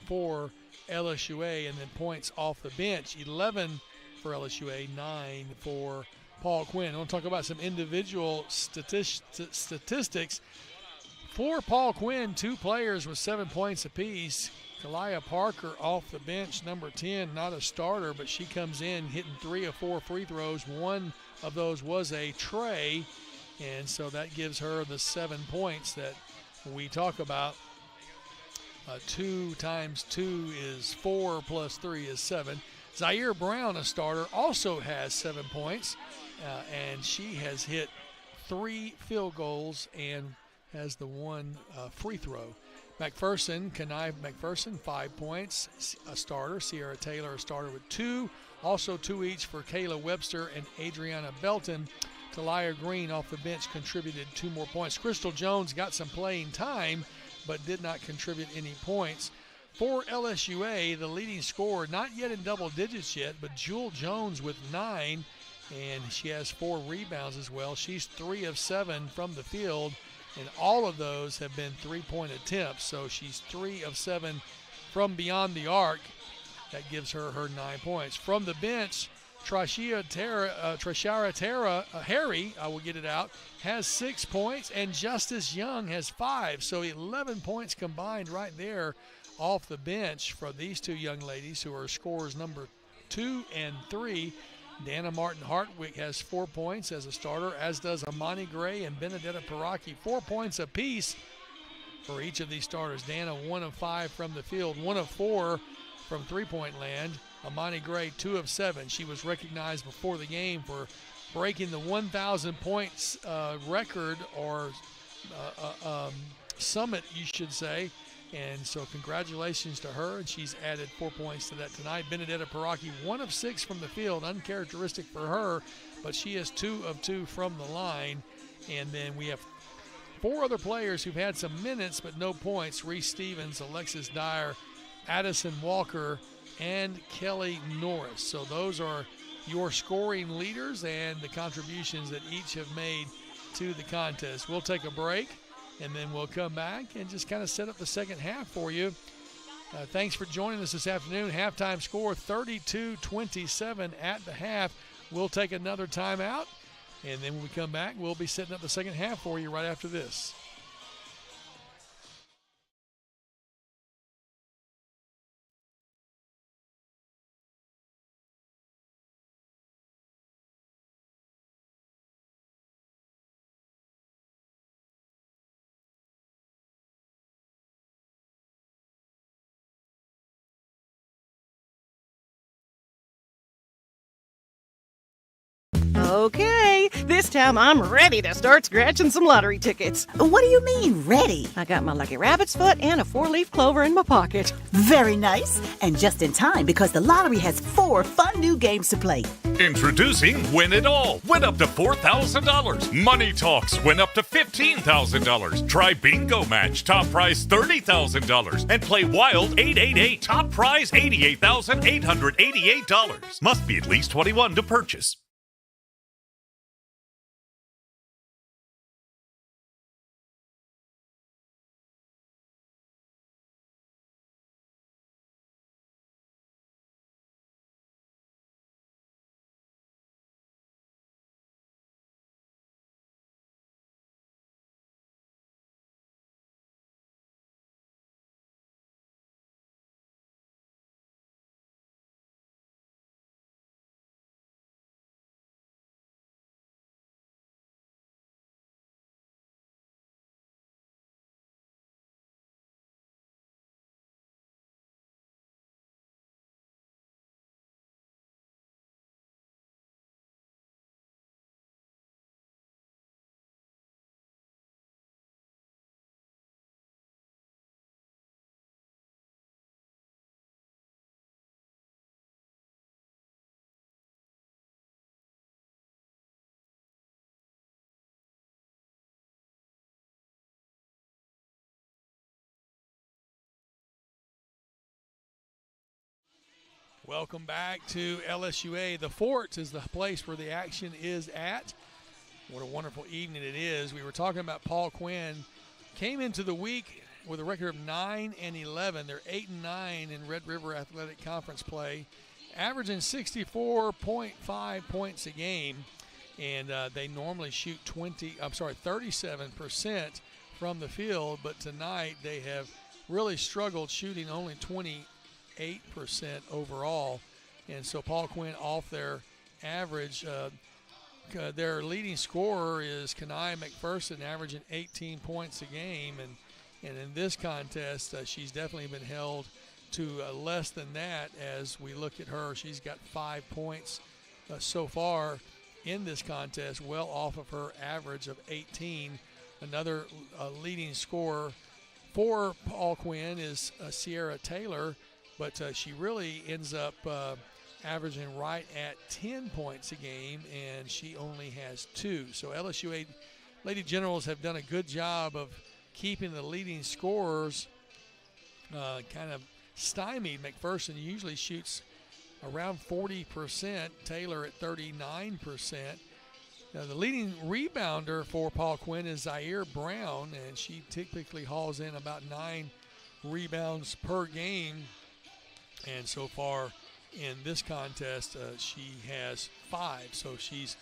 for LSUA, and then points off the bench, 11 for LSUA, 9 for Paul Quinn. I want to talk about some individual statistics. For Paul Quinn, 2 players with 7 points apiece. Kalia Parker off the bench, number 10, not a starter, but she comes in hitting 3 of 4 free throws. One of those was a tray, and so that gives her the 7 points that we talk about. 2 times 2 is 4 plus 3 is 7. Zaire Brown, a starter, also has 7 points, and she has hit 3 field goals and has the 1 free throw. Kenai McPherson, 5 points, a starter. Sierra Taylor, a starter with 2. Also 2 each for Kayla Webster and Adriana Belton. Talia Green off the bench contributed 2 more points. Crystal Jones got some playing time, but did not contribute any points. For LSUA, the leading scorer, not yet in double digits yet, but Jewel Jones with 9, and she has 4 rebounds as well. She's 3 of 7 from the field, and all of those have been 3-point attempts. So she's 3 of 7 from beyond the arc. That gives her 9 points. From the bench, Trashara Terra, Harry, I will get it out, has 6 points, and Justice Young has 5. So 11 points combined right there off the bench for these 2 young ladies who are scorers number 2 and 3. Dana Martin Hartwick has 4 points as a starter, as does Amani Gray and Benedetta Paraki. 4 points apiece for each of these starters. Dana 1 of 5 from the field, 1 of 4 from three-point land. Amani Gray 2 of 7. She was recognized before the game for breaking the 1,000 points record, or summit, you should say. And so congratulations to her, and she's added 4 points to that tonight. Benedetta Paraki, 1 of 6 from the field, uncharacteristic for her, but she is 2 of 2 from the line. And then we have 4 other players who've had some minutes but no points: Reese Stevens, Alexis Dyer, Addison Walker, and Kelly Norris. So those are your scoring leaders and the contributions that each have made to the contest. We'll take a break, and then we'll come back and just kind of set up the second half for you. Thanks for joining us this afternoon. Halftime score 32-27 at the half. We'll take another timeout, and then when we come back, we'll be setting up the second half for you right after this. Okay, this time I'm ready to start scratching some lottery tickets. What do you mean, ready? I got my lucky rabbit's foot and a 4-leaf clover in my pocket. Very nice. And just in time, because the lottery has 4 fun new games to play. Introducing Win It All. Win up to $4,000. Money Talks. Win up to $15,000. Try Bingo Match. Top prize $30,000. And play Wild 888. Top prize $88,888. Must be at least 21 to purchase. Welcome back to LSUA. The Fort is the place where the action is at. What a wonderful evening it is. We were talking about Paul Quinn. Came into the week with a record of 9-11. They're 8-9 in Red River Athletic Conference play, averaging 64.5 points a game. And they normally shoot 37% from the field, but tonight they have really struggled, shooting only 28% overall. And so Paul Quinn off their average. Their leading scorer is Kanai McPherson, averaging 18 points a game. And in this contest, she's definitely been held to less than that as we look at her. She's got 5 points so far in this contest, well off of her average of 18. Another leading scorer for Paul Quinn is Sierra Taylor, but she really ends up averaging right at 10 points a game, and she only has 2. So LSUA Lady Generals have done a good job of keeping the leading scorers kind of stymied. McPherson usually shoots around 40%, Taylor at 39%. Now, the leading rebounder for Paul Quinn is Zaire Brown, and she typically hauls in about 9 rebounds per game. And so far in this contest, she has 5. So she's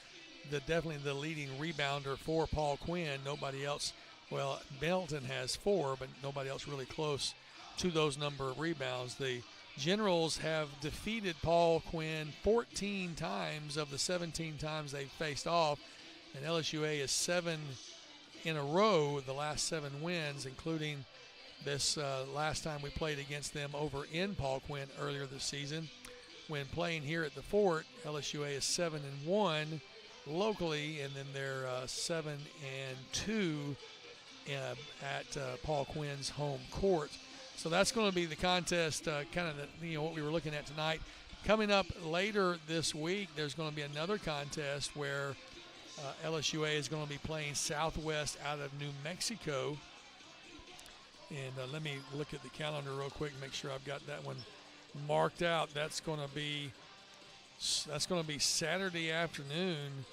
definitely the leading rebounder for Paul Quinn. Nobody else, well, Belton has 4, but nobody else really close to those number of rebounds. The Generals have defeated Paul Quinn 14 times of the 17 times they've faced off, and LSUA is 7 in a row, the last 7 wins, including this last time we played against them over in Paul Quinn earlier this season. When playing here at the Fort, LSUA is 7-1 locally, and then they're 7-2 at Paul Quinn's home court. So that's going to be the contest, kind of what we were looking at tonight. Coming up later this week, there's going to be another contest where LSUA is going to be playing Southwest out of New Mexico. And let me look at the calendar real quick and make sure I've got that one marked out. That's going to be Saturday afternoon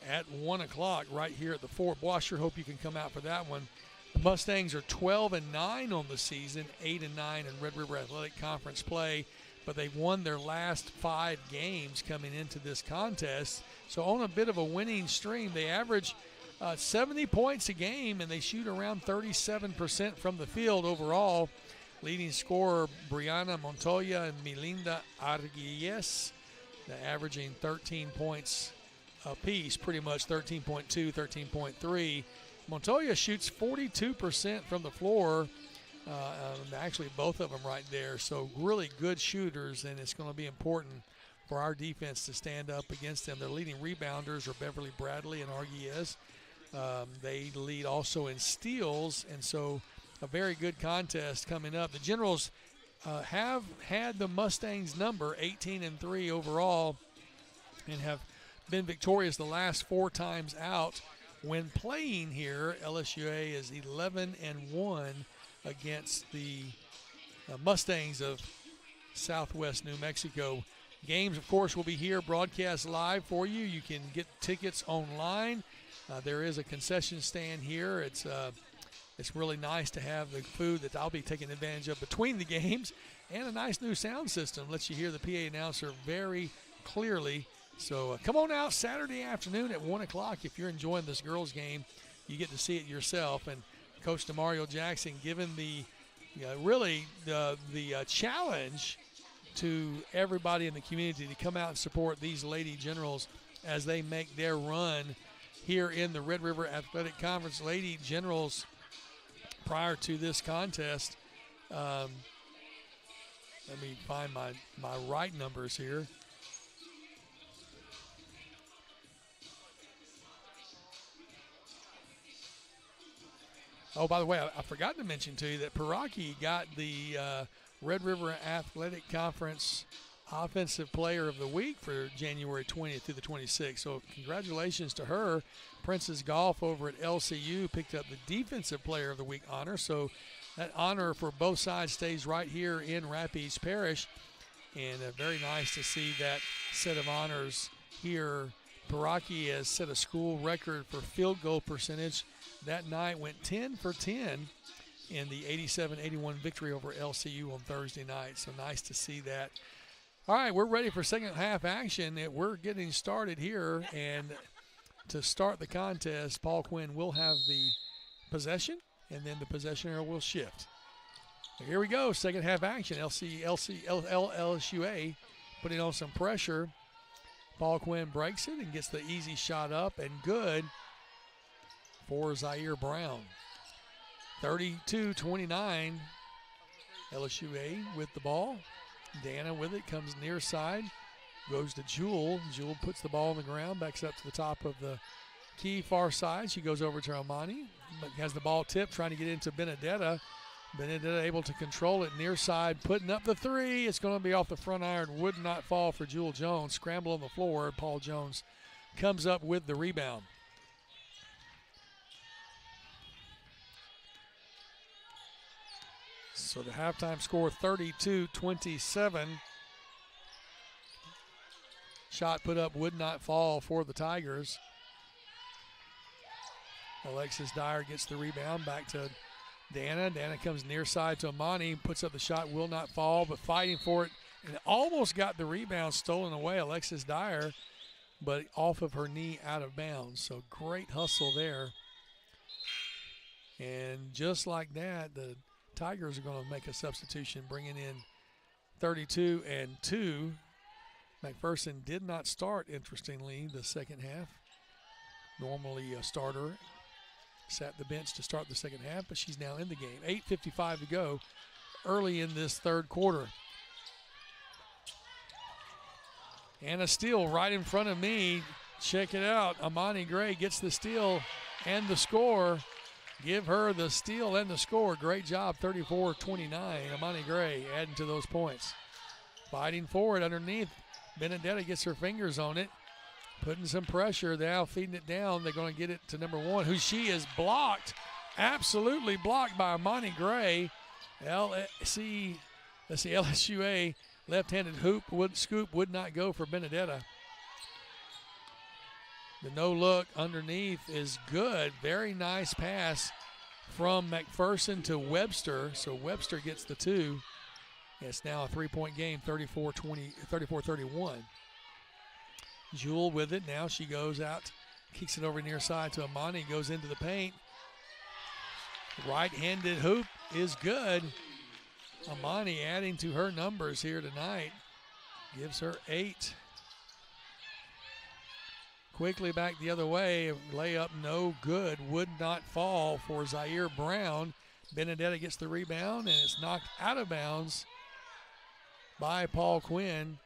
at 1 o'clock right here at the Fort. Boy, I sure hope you can come out for that one. The Mustangs are 12-9 on the season, 8-9 in Red River Athletic Conference play, but they've won their last 5 games coming into this contest. So on a bit of a winning stream, they average 70 points a game, and they shoot around 37% from the field overall. Leading scorer Brianna Montoya and Melinda Arguelles, averaging 13 points apiece, pretty much 13.2, 13.3. Montoya shoots 42% from the floor. Actually, both of them right there. So really good shooters, and it's going to be important for our defense to stand up against them. Their leading rebounders are Beverly Bradley and Arguelles. They lead also in steals, and so a very good contest coming up. The Generals have had the Mustangs number, 18-3 overall, and have been victorious the last 4 times out. When playing here, LSUA is 11-1 against the Mustangs of Southwest New Mexico. Games, of course, will be here broadcast live for you. You can get tickets online. There is a concession stand here. It's really nice to have the food that I'll be taking advantage of between the games, and a nice new sound system lets you hear the PA announcer very clearly. So come on out Saturday afternoon at 1 o'clock. If you're enjoying this girls' game, you get to see it yourself. And Coach DeMario Jackson given the challenge to everybody in the community to come out and support these Lady Generals as they make their run here in the Red River Athletic Conference. Lady Generals, prior to this contest, let me find my right numbers here. Oh, by the way, I forgot to mention to you that Piraki got the Red River Athletic Conference Offensive Player of the Week for January 20th through the 26th. So congratulations to her. Princess Golf over at LCU picked up the Defensive Player of the Week honor. So that honor for both sides stays right here in Rapides Parish. And very nice to see that set of honors here. Piraki has set a school record for field goal percentage. That night went 10 for 10 in the 87-81 victory over LCU on Thursday night. So nice to see that. All right, we're ready for second half action. We're getting started here. And to start the contest, Paul Quinn will have the possession, and then the possession arrow will shift. Here we go, second half action. LSUA putting on some pressure. Paul Quinn breaks it and gets the easy shot up and good for Zaire Brown. 32-29, LSUA with the ball. Dana with it, comes near side, goes to Jewel. Jewel puts the ball on the ground, backs up to the top of the key far side. She goes over to Amani, but has the ball tipped, trying to get into Benedetta. Benedetta able to control it near side, putting up the three. It's going to be off the front iron, would not fall for Jewel Jones. Scramble on the floor. Paul Jones comes up with the rebound. So the halftime score 32-27. Shot put up, would not fall for the Tigers. Alexis Dyer gets the rebound, back to Dana. Dana comes near side to Amani, puts up the shot, will not fall, but fighting for it, and almost got the rebound stolen away. Alexis Dyer, but off of her knee, out of bounds. So great hustle there. And just like that, the Tigers are going to make a substitution, bringing in 32-2. McPherson did not start, interestingly, the second half. Normally a starter. Sat the bench to start the second half, but she's now in the game. 8:55 to go early in this third quarter. And a steal right in front of me. Check it out. Amani Gray gets the steal and the score. Give her the steal and the score. Great job, 34-29. Amani Gray adding to those points. Fighting forward underneath. Benedetta gets her fingers on it. Putting some pressure, now feeding it down. They're going to get it to number one, who she is blocked, absolutely blocked by Amani Gray. LSUA left-handed scoop would not go for Benedetta. The no look underneath is good. Very nice pass from McPherson to Webster. So Webster gets the two. It's now a three-point game, 34-31. Jewel with it. Now she goes out, kicks it over near side to Amani, goes into the paint. Right-handed hoop is good. Amani adding to her numbers here tonight. Gives her 8. Quickly back the other way. Layup no good. Would not fall for Zaire Brown. Benedetta gets the rebound, and it's knocked out of bounds by Paul Quinn.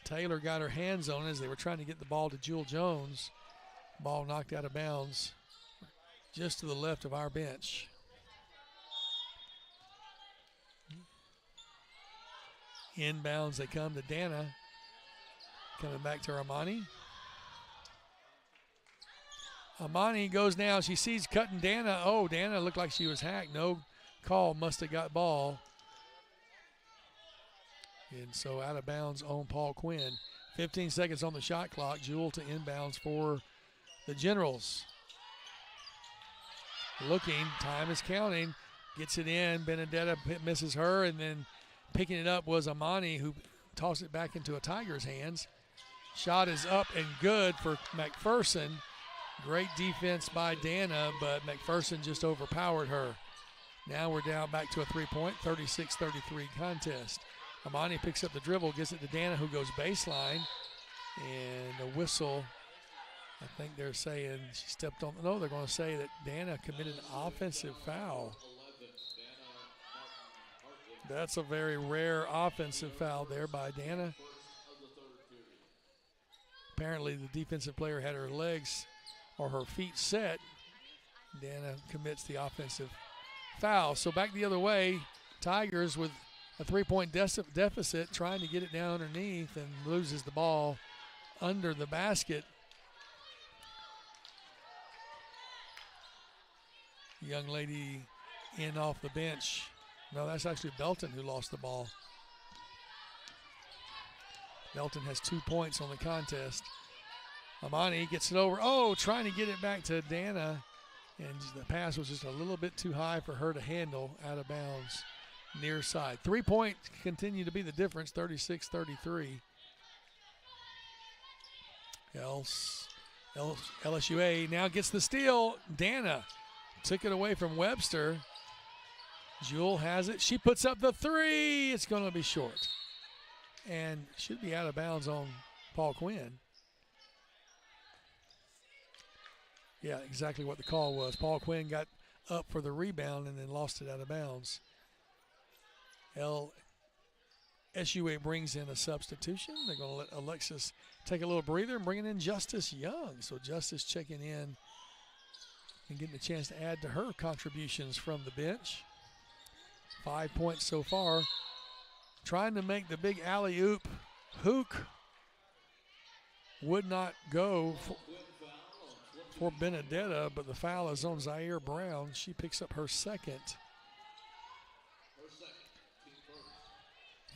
Taylor got her hands on it as they were trying to get the ball to Jewel Jones. Ball knocked out of bounds just to the left of our bench. Inbounds they come to Dana. Coming back to Amani. Amani goes now. She sees cutting Dana. Oh, Dana looked like she was hacked. No call. Must have got ball. And so out of bounds on Paul Quinn. 15 seconds on the shot clock. Jewel to inbounds for the Generals. Looking, time is counting. Gets it in. Benedetta misses her, and then picking it up was Amani, who tossed it back into a Tiger's hands. Shot is up and good for McPherson. Great defense by Dana, but McPherson just overpowered her. Now we're down back to a three-point, 36-33 contest. Amani picks up the dribble, gets it to Dana, who goes baseline. And a whistle. I think they're saying she stepped on. No, they're going to say that Dana committed an offensive foul. That's a very rare offensive foul there by Dana. Apparently the defensive player had her legs or her feet set. Dana commits the offensive foul. So back the other way, Tigers with a three-point deficit, trying to get it down underneath, and loses the ball under the basket. Young lady in off the bench. No, that's actually Belton who lost the ball. Belton has 2 points on the contest. Amani gets it over. Oh, trying to get it back to Dana. And the pass was just a little bit too high for her to handle, out of bounds, near side. 3 points continue to be the difference, 36-33. LSUA now gets the steal. Dana took it away from Webster. Jewel has it. She puts up the three. It's going to be short. And should be out of bounds on Paul Quinn. Yeah, exactly what the call was. Paul Quinn got up for the rebound and then lost it out of bounds. SUA brings in a substitution. They're going to let Alexis take a little breather and bringing in Justice Young. So Justice checking in and getting a chance to add to her contributions from the bench. 5 points so far. Trying to make the big alley-oop hook. Would not go for Benedetta, but the foul is on Zaire Brown. She picks up her second.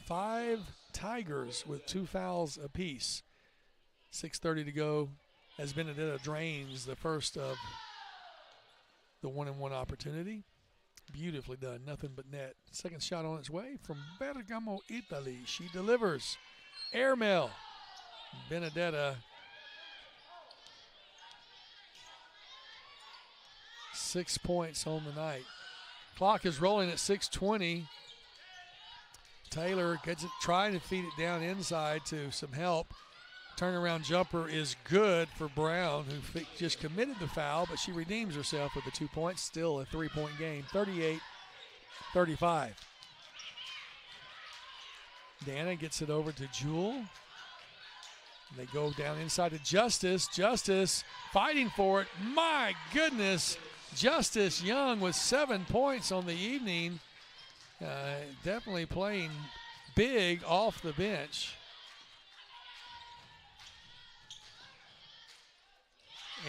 5 Tigers with 2 fouls apiece. 6:30 to go as Benedetta drains the first of the 1-and-1 opportunity. Beautifully done, nothing but net. Second shot on its way from Bergamo, Italy. She delivers. Airmail. Benedetta. 6 points on the night. Clock is rolling at 6:20. Taylor gets it, trying to feed it down inside to some help. Turnaround jumper is good for Brown, who just committed the foul, but she redeems herself with the 2 points. Still a 3-point game, 38-35. Dana gets it over to Jewel. They go down inside to Justice. Justice fighting for it. My goodness, Justice Young with 7 points on the evening. Definitely playing big off the bench.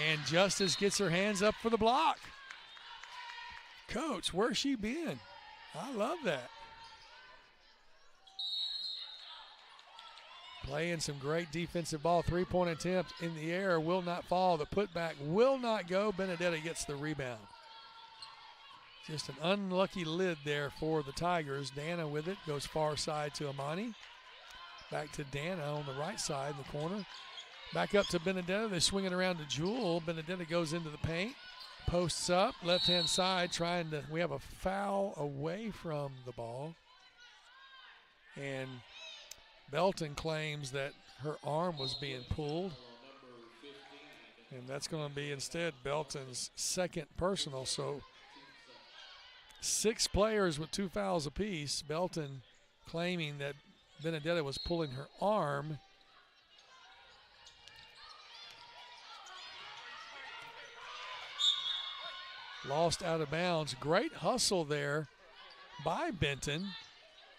And Justice gets her hands up for the block. Coach, where's she been? I love that. Playing some great defensive ball. 3-point attempt in the air will not fall. The putback will not go. Benedetta gets the rebound. Just an unlucky lid there for the Tigers. Dana with it. Goes far side to Amani. Back to Dana on the right side in the corner. Back up to Benedetta. They swing it around to Jewel. Benedetta goes into the paint. Posts up. Left-hand side trying to. We have a foul away from the ball. And Belton claims that her arm was being pulled. And that's going to be instead Belton's second personal. So 6 players with 2 fouls apiece. Belton claiming that Benedetta was pulling her arm. Lost out of bounds. Great hustle there by Benton.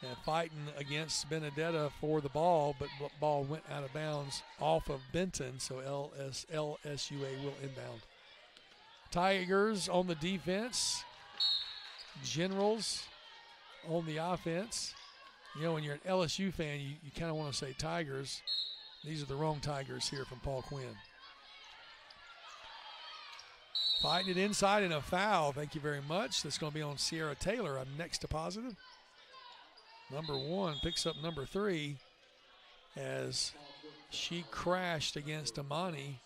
And fighting against Benedetta for the ball, but ball went out of bounds off of Benton, so LSUA will inbound. Tigers on the defense. Generals on the offense. You know, when you're an LSU fan, you kind of want to say Tigers. These are the wrong Tigers here from Paul Quinn. Fighting it inside and a foul. Thank you very much. That's going to be on Sierra Taylor. I'm next to positive. Number 1 picks up number 3 as she crashed against Amani.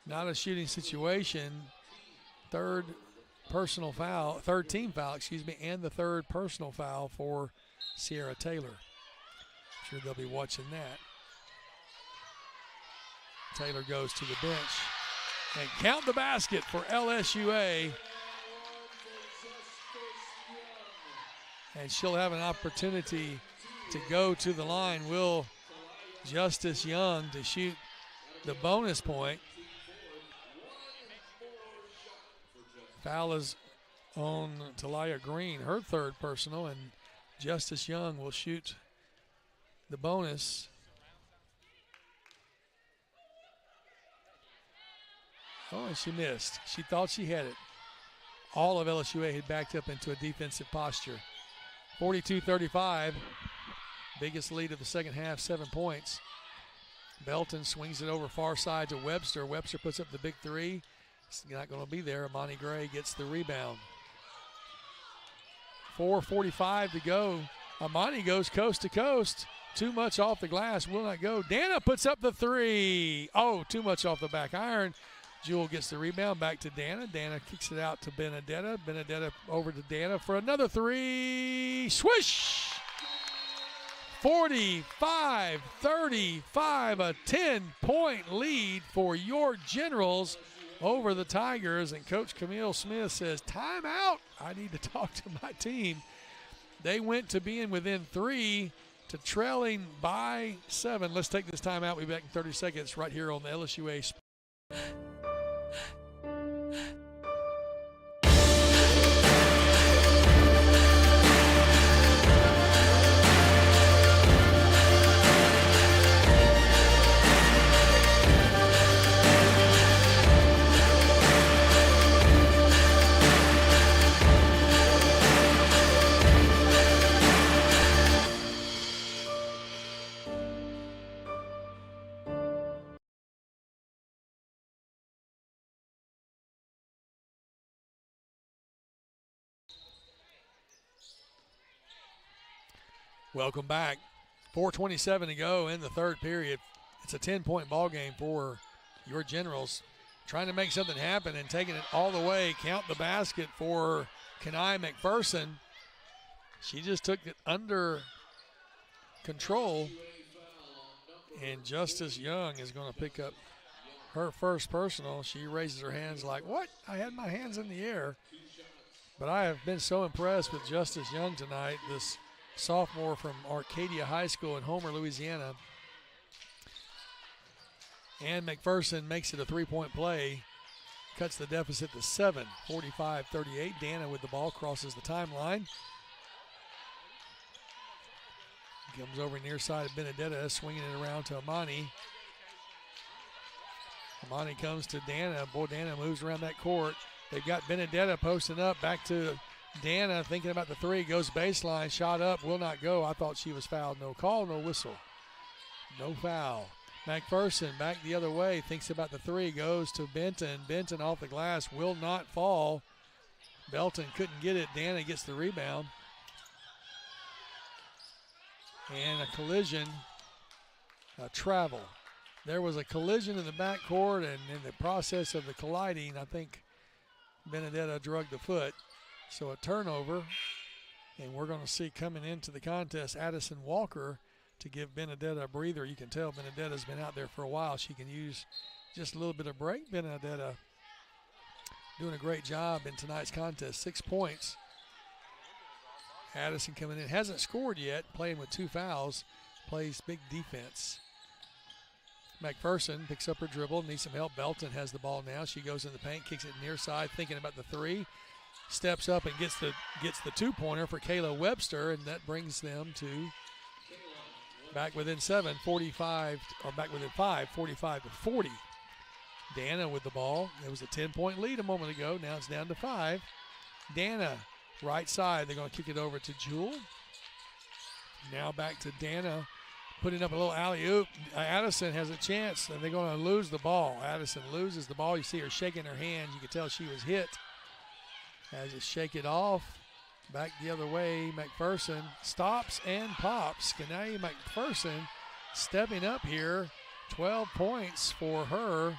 Not a shooting situation. Third team foul, and the third personal foul for Sierra Taylor. I'm sure they'll be watching that. Taylor goes to the bench. And count the basket for LSUA. And she'll have an opportunity to go to the line. Will Justice Young to shoot the bonus point. Foul is on Talia Green, her third personal, and Justice Young will shoot the bonus. Oh, and she missed. She thought she had it. All of LSUA had backed up into a defensive posture. 42-35, biggest lead of the second half, 7 points. Belton swings it over far side to Webster. Webster puts up the big 3. It's not going to be there. Amani Gray gets the rebound. 4:45 to go. Amani goes coast to coast. Too much off the glass, will not go. Dana puts up the 3. Oh, too much off the back iron. Jewel gets the rebound, back to Dana. Dana kicks it out to Benedetta. Benedetta over to Dana for another three. Swish! 45-35, a 10-point lead for your Generals over the Tigers. And Coach Camille Smith says, timeout. I need to talk to my team. They went to being within 3 to trailing by 7. Let's take this timeout. We'll be back in 30 seconds right here on the LSUA. Welcome back. 4:27 to go in the third period. It's a 10-point ball game for your Generals. Trying to make something happen and taking it all the way. Count the basket for Kenai McPherson. She just took it under control. And Justice Young is going to pick up her first personal. She raises her hands like, what? I had my hands in the air. But I have been so impressed with Justice Young tonight, this sophomore from Arcadia High School in Homer, Louisiana. And McPherson makes it a three-point play, cuts the deficit to 7, 45-38. Dana with the ball, crosses the timeline. Comes over near side of Benedetta, swinging it around to Amani. Amani comes to Dana. Boy, Dana moves around that court. They've got Benedetta posting up, back to Dana, thinking about the three, goes baseline, shot up, will not go. I thought she was fouled. No call, no whistle. No foul. McPherson back the other way, thinks about the three, goes to Benton. Benton off the glass, will not fall. Belton couldn't get it. Dana gets the rebound. And a collision, a travel. There was a collision in the backcourt, and in the process of the colliding, I think Benedetta drugged the foot. So a turnover, and we're going to see coming into the contest Addison Walker to give Benedetta a breather. You can tell Benedetta's been out there for a while. She can use just a little bit of break. Benedetta doing a great job in tonight's contest. 6 points. Addison coming in, hasn't scored yet, playing with 2 fouls, plays big defense. McPherson picks up her dribble, needs some help. Belton has the ball now. She goes in the paint, kicks it near side, thinking about the three. Steps up and gets the two-pointer for Kayla Webster, and that brings them to back within 7, 45, or back within 5, 45-40. Dana with the ball. It was a 10-point lead a moment ago. Now it's down to 5. Dana, right side. They're going to kick it over to Jewel. Now back to Dana, putting up a little alley-oop. Addison has a chance, and they're going to lose the ball. Addison loses the ball. You see her shaking her hands. You can tell she was hit. As it shake it off, back the other way, McPherson stops and pops. Kenai McPherson stepping up here, 12 points for her.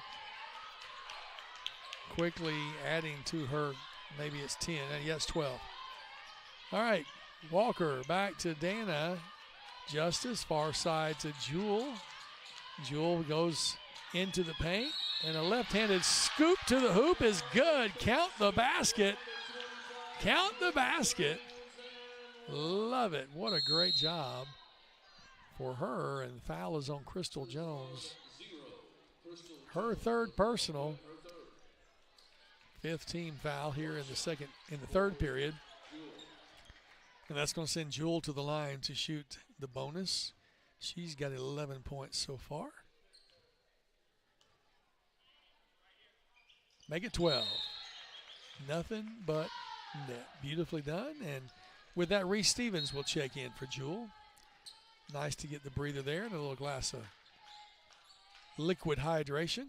Quickly adding to her, maybe it's 10, yes, 12. All right, Walker back to Dana. Justice, far side to Jewel. Jewel goes into the paint, and a left-handed scoop to the hoop is good. Count the basket. Count the basket. Love it. What a great job for her. And foul is on Crystal Jones. Her third personal. 5th team foul here in the third period. And that's going to send Jewel to the line to shoot the bonus. She's got 11 points so far. Make it 12. Nothing but net. Beautifully done. And with that, Reese Stevens will check in for Jewel. Nice to get the breather there and a little glass of liquid hydration.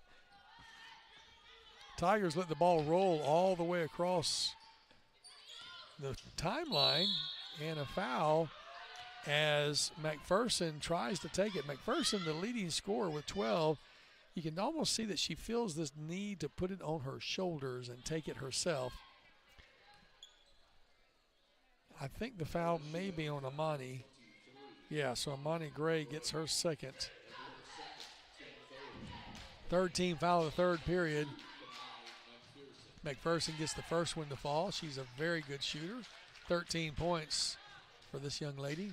Tigers let the ball roll all the way across the timeline, and a foul as McPherson tries to take it. McPherson, the leading scorer with 12, You can almost see that she feels this need to put it on her shoulders and take it herself. I think the foul may be on Amani. Yeah, so Amani Gray gets her second. Third team foul of the third period. McPherson gets the first one to fall. She's a very good shooter. 13 points for this young lady.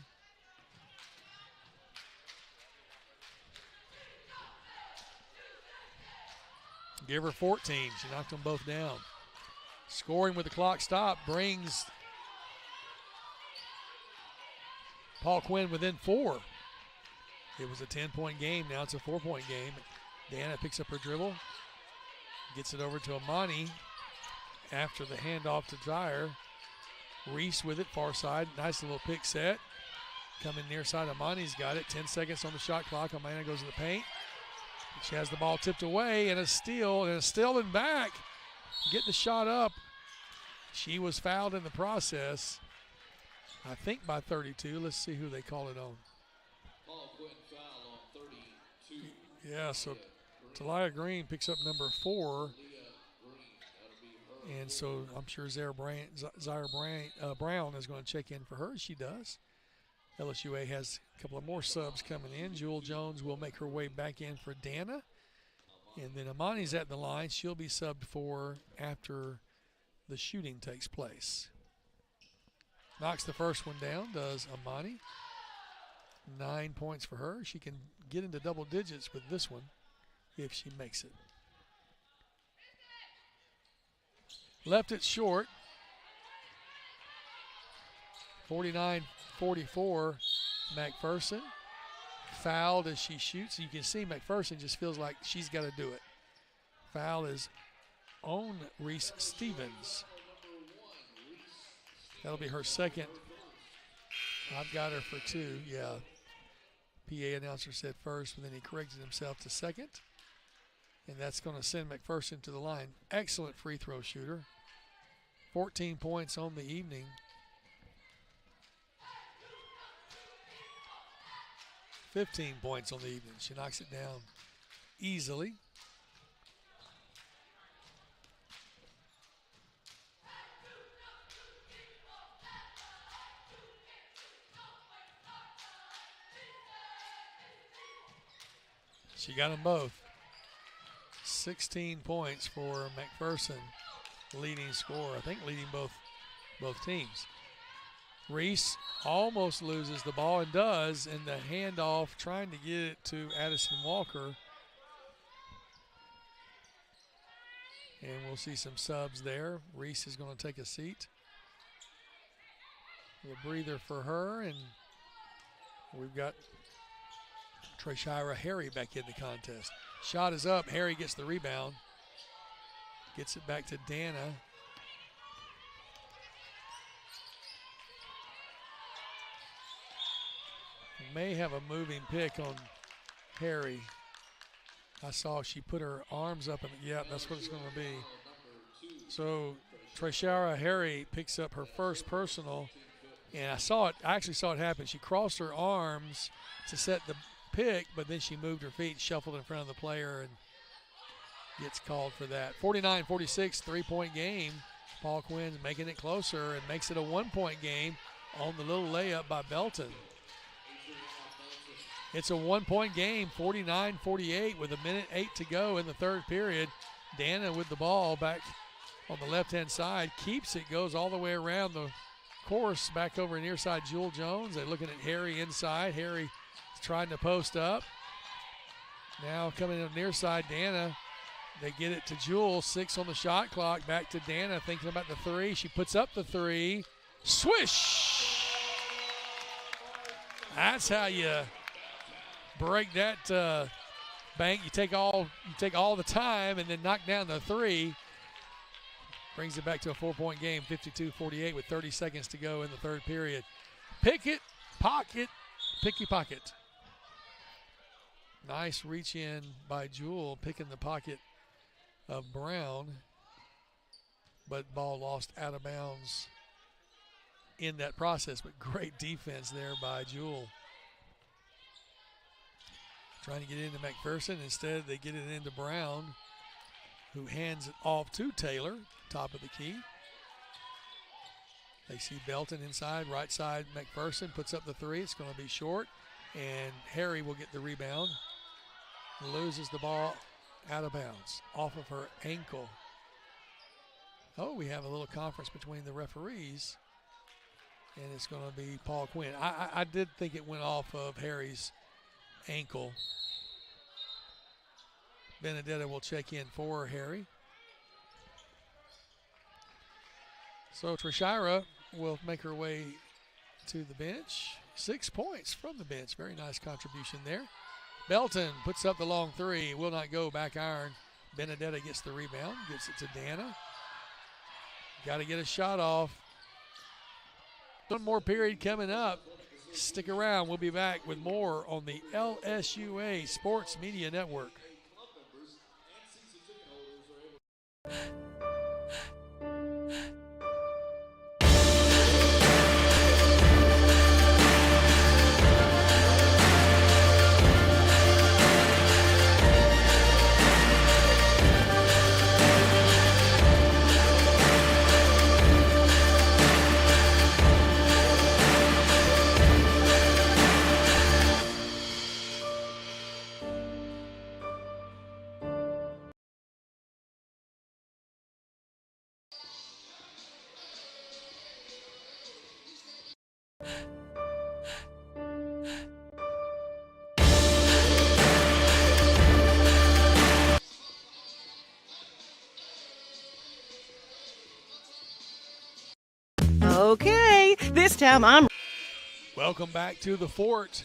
Give her 14. She knocked them both down. Scoring with the clock stopped brings Paul Quinn within 4. It was a 10-point game. Now it's a 4-point game. Dana picks up her dribble. Gets it over to Amani after the handoff to Dyer. Reese with it, far side. Nice little pick set. Coming near side, Amani's got it. 10 seconds on the shot clock. Amani goes to the paint. She has the ball tipped away and a steal and back. Get the shot up. She was fouled in the process, I think by 32. Let's see who they call it on. Yeah, so Talia Green picks up number 4. And so I'm sure Zaire Brown is going to check in for her. She does. LSUA has a couple of more subs coming in. Jewel Jones will make her way back in for Dana. And then Amani's at the line. She'll be subbed for after the shooting takes place. Knocks the first one down, does Amani. 9 points for her. She can get into double digits with this one if she makes it. Left it short. 49-44, McPherson. Fouled as she shoots. You can see McPherson just feels like she's got to do it. Foul is on Reese Stevens. That'll be her second. I've got her for 2, yeah. PA announcer said first, but then he corrected himself to second. And that's going to send McPherson to the line. Excellent free throw shooter. 14 points on the evening. $15 points on the evening. She knocks it down easily. She got them both. 16 points for McPherson, leading scorer. I think leading both teams. Reese almost loses the ball and does, and the handoff trying to get it to Addison Walker. And we'll see some subs there. Reese is going to take a seat. A breather for her, and we've got Treshira Harry back in the contest. Shot is up. Harry gets the rebound. Gets it back to Dana. May have a moving pick on Harry. I saw she put her arms up, and yeah, that's what it's going to be. So Treshira Harry picks up her first personal, and I actually saw it happen. She crossed her arms to set the pick, but then she moved her feet, shuffled in front of the player, and gets called for that. 49-46, 3-point game. Paul Quinn's making it closer and makes it a 1-point game on the little layup by Belton. It's a 1-point game, 49-48 with 1:08 to go in the third period. Dana with the ball back on the left-hand side, keeps it, goes all the way around the course, back over near side Jewel Jones. They're looking at Harry inside. Harry trying to post up. Now coming up near side, Dana. They get it to Jewel, 6 on the shot clock. Back to Dana, thinking about the 3. She puts up the 3. Swish! That's how you break that bank. You take all the time and then knock down the 3. Brings it back to a 4-point game, 52-48 with 30 seconds to go in the third period. Pick it, pocket, picky pocket. Nice reach in by Jewel, picking the pocket of Brown, but ball lost out of bounds in that process, but great defense there by Jewel. trying to get it into McPherson. Instead, they get it into Brown, who hands it off to Taylor, top of the key. They see Belton inside, right side. McPherson puts up the three. It's going to be short, and Harry will get the rebound. Loses the ball out of bounds, off of her ankle. Oh, we have a little conference between the referees, and it's going to be Paul Quinn. I did think it went off of Harry's ankle. Benedetta will check in for Harry. So Trishira will make her way to the bench. 6 points from the bench. Very nice contribution there. Belton puts up the long three. Will not go. Back iron. Benedetta gets the rebound. Gives it to Dana. Got to get a shot off. One more period coming up. Stick around. We'll be back with more on the LSUA Sports Media Network. Okay, this time I'm... Welcome back to the Fort.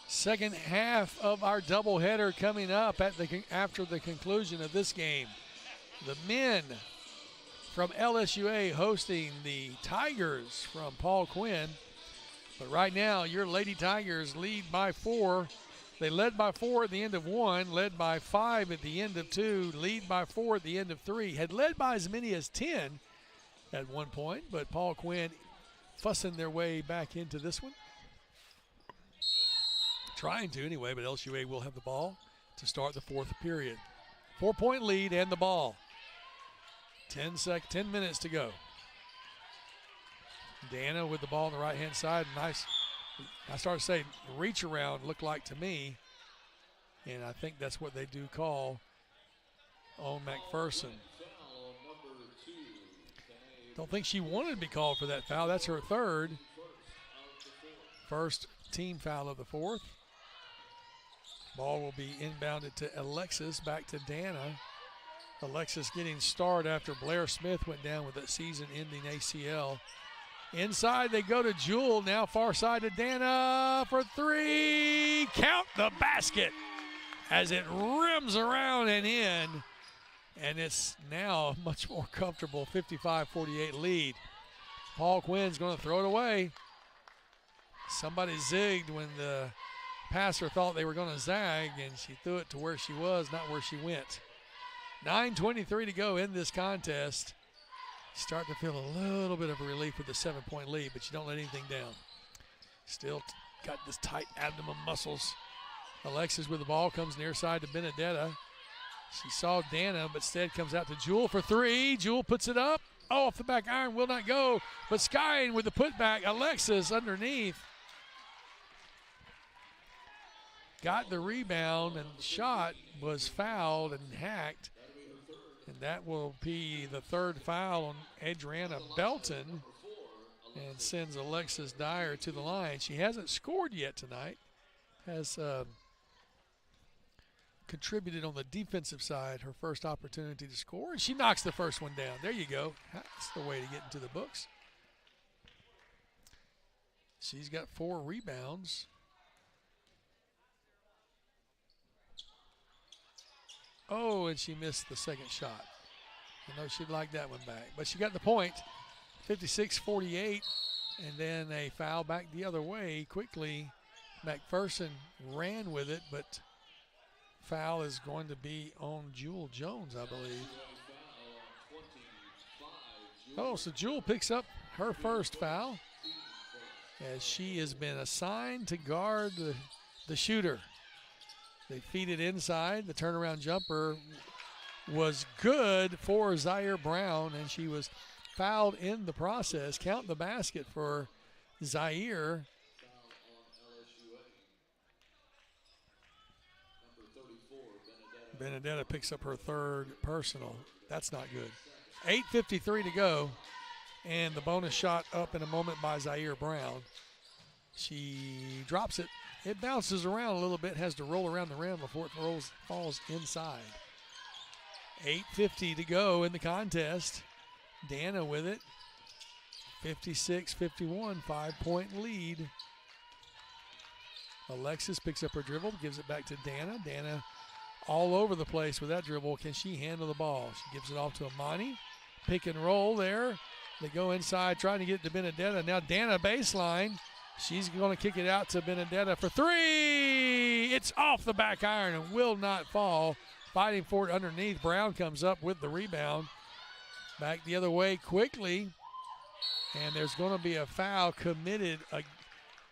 Second half of our doubleheader coming up after the conclusion of this game. The men from LSUA hosting the Tigers from Paul Quinn. But right now, your Lady Tigers lead by 4. They led by 4 at the end of 1, led by 5 at the end of 2, lead by 4 at the end of 3, had led by as many as 10 at one point, but Paul Quinn fussing their way back into this one. Trying to anyway, but LSUA will have the ball to start the fourth period. 4-point lead and the ball. 10 minutes to go. Dana with the ball on the right-hand side. Nice, I started saying reach around looked like to me, and I think that's what they do call on McPherson. Don't think she wanted to be called for that foul. That's her third. First team foul of the fourth. Ball will be inbounded to Alexis, back to Dana. Alexis getting started after Blair Smith went down with a season-ending ACL. Inside they go to Jewel, now far side to Dana for three. Count the basket as it rims around and in. And it's now a much more comfortable 55-48 lead. Paul Quinn's going to throw it away. Somebody zigged when the passer thought they were going to zag, and she threw it to where she was, not where she went. 9:23 to go in this contest. You start to feel a little bit of a relief with the 7-point lead, but you don't let anything down. Still got this tight abdomen muscles. Alexis with the ball comes near side to Benedetta. She saw Dana, but instead comes out to Jewel for three. Jewel puts it up. Oh, off the back iron, will not go. But Skyen with the putback. Alexis underneath. Got the rebound, and shot was fouled and hacked. And that will be the third foul on Adriana Belton and sends Alexis Dyer to the line. She hasn't scored yet tonight. Has contributed on the defensive side, her first opportunity to score, and she knocks the first one down. There you go. That's the way to get into the books. She's got 4 rebounds. Oh, and she missed the second shot. I know she'd like that one back, but she got the point. 56-48, and then a foul back the other way quickly. McPherson ran with it, but foul is going to be on Jewel Jones, I believe. Oh, so Jewel picks up her first foul as she has been assigned to guard the shooter. They feed it inside. The turnaround jumper was good for Zaire Brown, and she was fouled in the process. Count the basket for Zaire. Benedetta picks up her third personal. That's not good. 8:53 to go, and the bonus shot up in a moment by Zaire Brown. She drops it. It bounces around a little bit, has to roll around the rim before it falls inside. 8:50 to go in the contest. Dana with it. 56-51, 5-point lead. Alexis picks up her dribble, gives it back to Dana. Dana all over the place with that dribble. Can she handle the ball? She gives it off to Amani. Pick and roll there. They go inside trying to get it to Benedetta. Now Dana baseline. She's going to kick it out to Benedetta for three. It's off the back iron and will not fall. Fighting for it underneath. Brown comes up with the rebound. Back the other way quickly. And there's going to be a foul committed.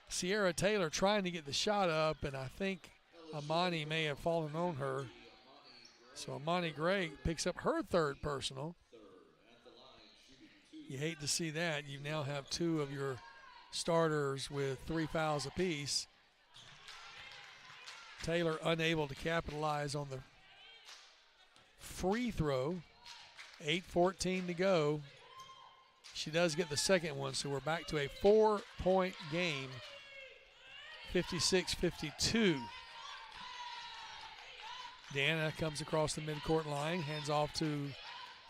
Sierra Taylor trying to get the shot up, and I think Amani may have fallen on her. So Amani Gray picks up her third personal. You hate to see that. You now have two of your starters with 3 fouls apiece. Taylor unable to capitalize on the free throw. 8:14 to go. She does get the second one, so we're back to a 4-point game. 56-52. Dana comes across the midcourt line, hands off to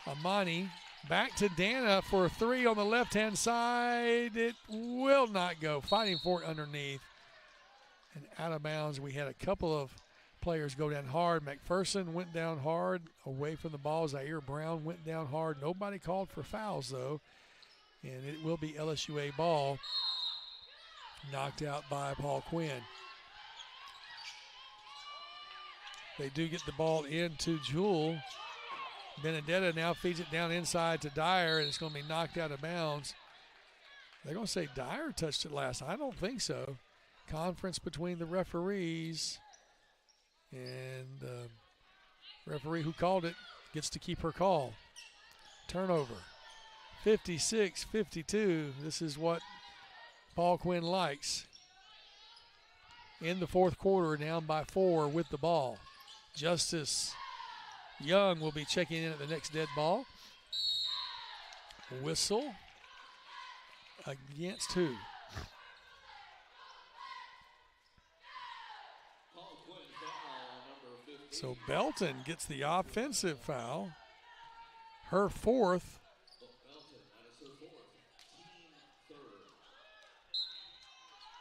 Amani. Back to Dana for a three on the left-hand side. It will not go. Fighting for it underneath. And out of bounds, we had a couple of players go down hard. McPherson went down hard away from the ball. Zaire Brown went down hard. Nobody called for fouls, though. And it will be LSUA ball, knocked out by Paul Quinn. They do get the ball into Jewell. Benedetta now feeds it down inside to Dyer, and it's going to be knocked out of bounds. They're going to say Dyer touched it last. I don't think so. Conference between the referees, and the referee who called it gets to keep her call. Turnover. 56-52. This is what Paul Quinn likes. In the fourth quarter, down by 4 with the ball. Justice Young will be checking in at the next dead ball. Whistle against who? So Belton gets the offensive foul. Her fourth.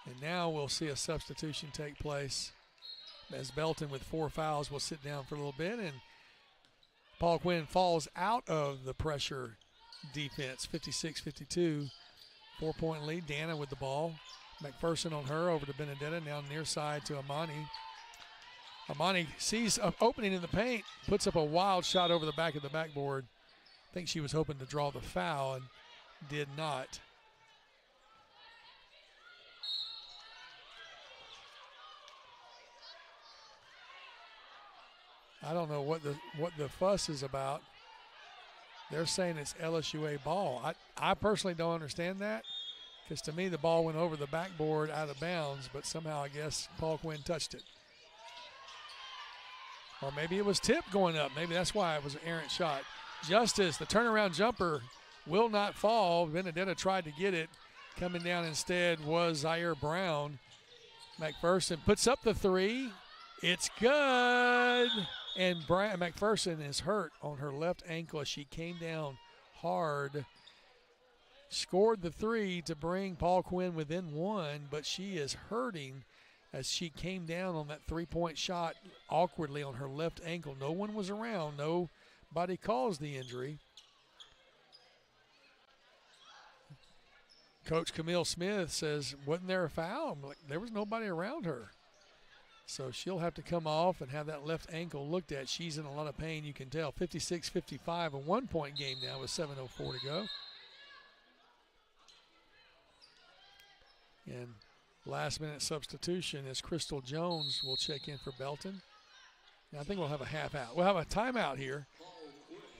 And now we'll see a substitution take place as Belton with 4 fouls will sit down for a little bit, and Paul Quinn falls out of the pressure defense. 56-52, 4-point lead. Dana with the ball. McPherson on her over to Benedetta, now near side to Amani. Amani sees an opening in the paint, puts up a wild shot over the back of the backboard. I think she was hoping to draw the foul and did not. I don't know what the fuss is about. They're saying it's LSUA ball. I personally don't understand that, because to me the ball went over the backboard out of bounds, but somehow I guess Paul Quinn touched it. Or maybe it was tipped going up. Maybe that's why it was an errant shot. Justice, the turnaround jumper will not fall. Benedetta tried to get it. Coming down instead was Zaire Brown. McPherson puts up the three. It's good. And McPherson is hurt on her left ankle as she came down hard. Scored the three to bring Paul Quinn within 1, but she is hurting as she came down on that three-point shot awkwardly on her left ankle. No one was around. Nobody caused the injury. Coach Camille Smith says, wasn't there a foul? I'm like, there was nobody around her. So she'll have to come off and have that left ankle looked at. She's in a lot of pain, you can tell. 56-55, a 1-point game now with 7:04 to go. And last-minute substitution as Crystal Jones will check in for Belton. I think we'll have a half out. We'll have a timeout here.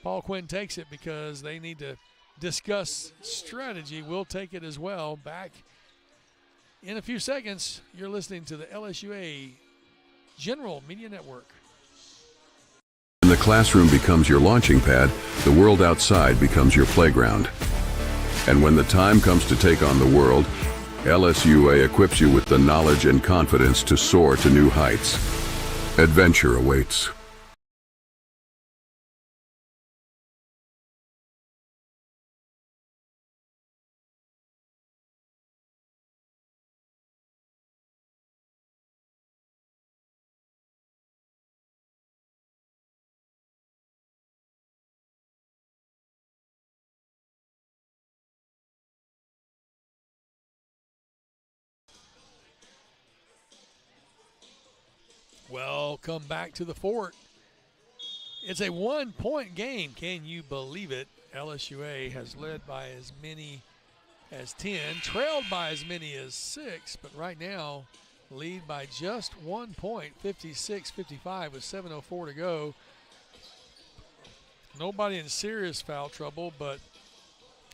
Paul Quinn takes it because they need to discuss strategy. We'll take it as well. Back in a few seconds. You're listening to the LSUA General Media Network. When the classroom becomes your launching pad, the world outside becomes your playground. And when the time comes to take on the world, LSUA equips you with the knowledge and confidence to soar to new heights. Adventure awaits. Welcome back to the fort. It's a 1-point game. Can you believe it? LSUA has led by as many as 10, trailed by as many as 6, but right now lead by just 1 point, 56-55 with 7:04 to go. Nobody in serious foul trouble, but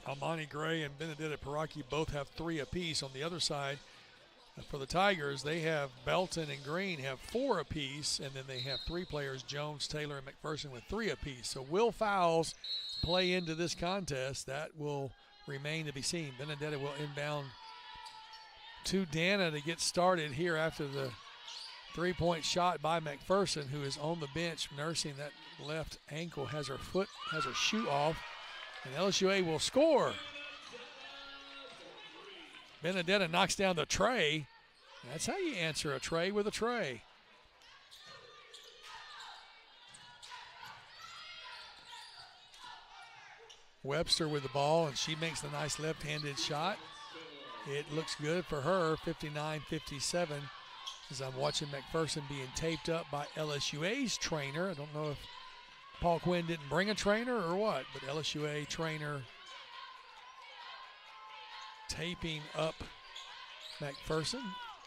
Amani Gray and Benedetta Paraki both have 3 apiece. On the other side, for the Tigers, they have Belton and Green have 4 apiece, and then they have 3 players, Jones, Taylor, and McPherson with 3 apiece. So will fouls play into this contest? That will remain to be seen. Benedetta will inbound to Dana to get started here after the 3-point shot by McPherson, who is on the bench nursing that left ankle, has her shoe off, and LSUA will score. Benedetta knocks down the tray. That's how you answer a tray with a tray. Webster with the ball, and she makes the nice left-handed shot. It looks good for her, 59-57, as I'm watching McPherson being taped up by LSUA's trainer. I don't know if Paul Quinn didn't bring a trainer or what, but LSUA trainer taping up McPherson.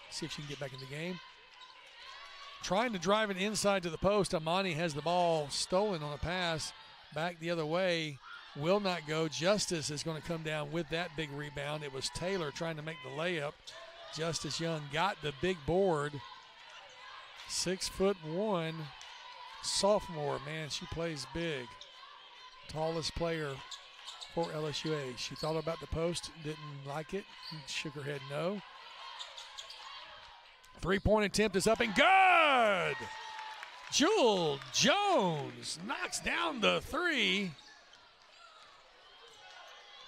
See if she can get back in the game. Trying to drive it inside to the post. Amani has the ball stolen on a pass back the other way. Will not go. Justice is going to come down with that big rebound. It was Taylor trying to make the layup. Justice Young got the big board. 6'1", sophomore. Man, she plays big. Tallest player for LSUA. She thought about the post, didn't like it, shook her head no. 3-point attempt is up and good! Jewel Jones knocks down the 3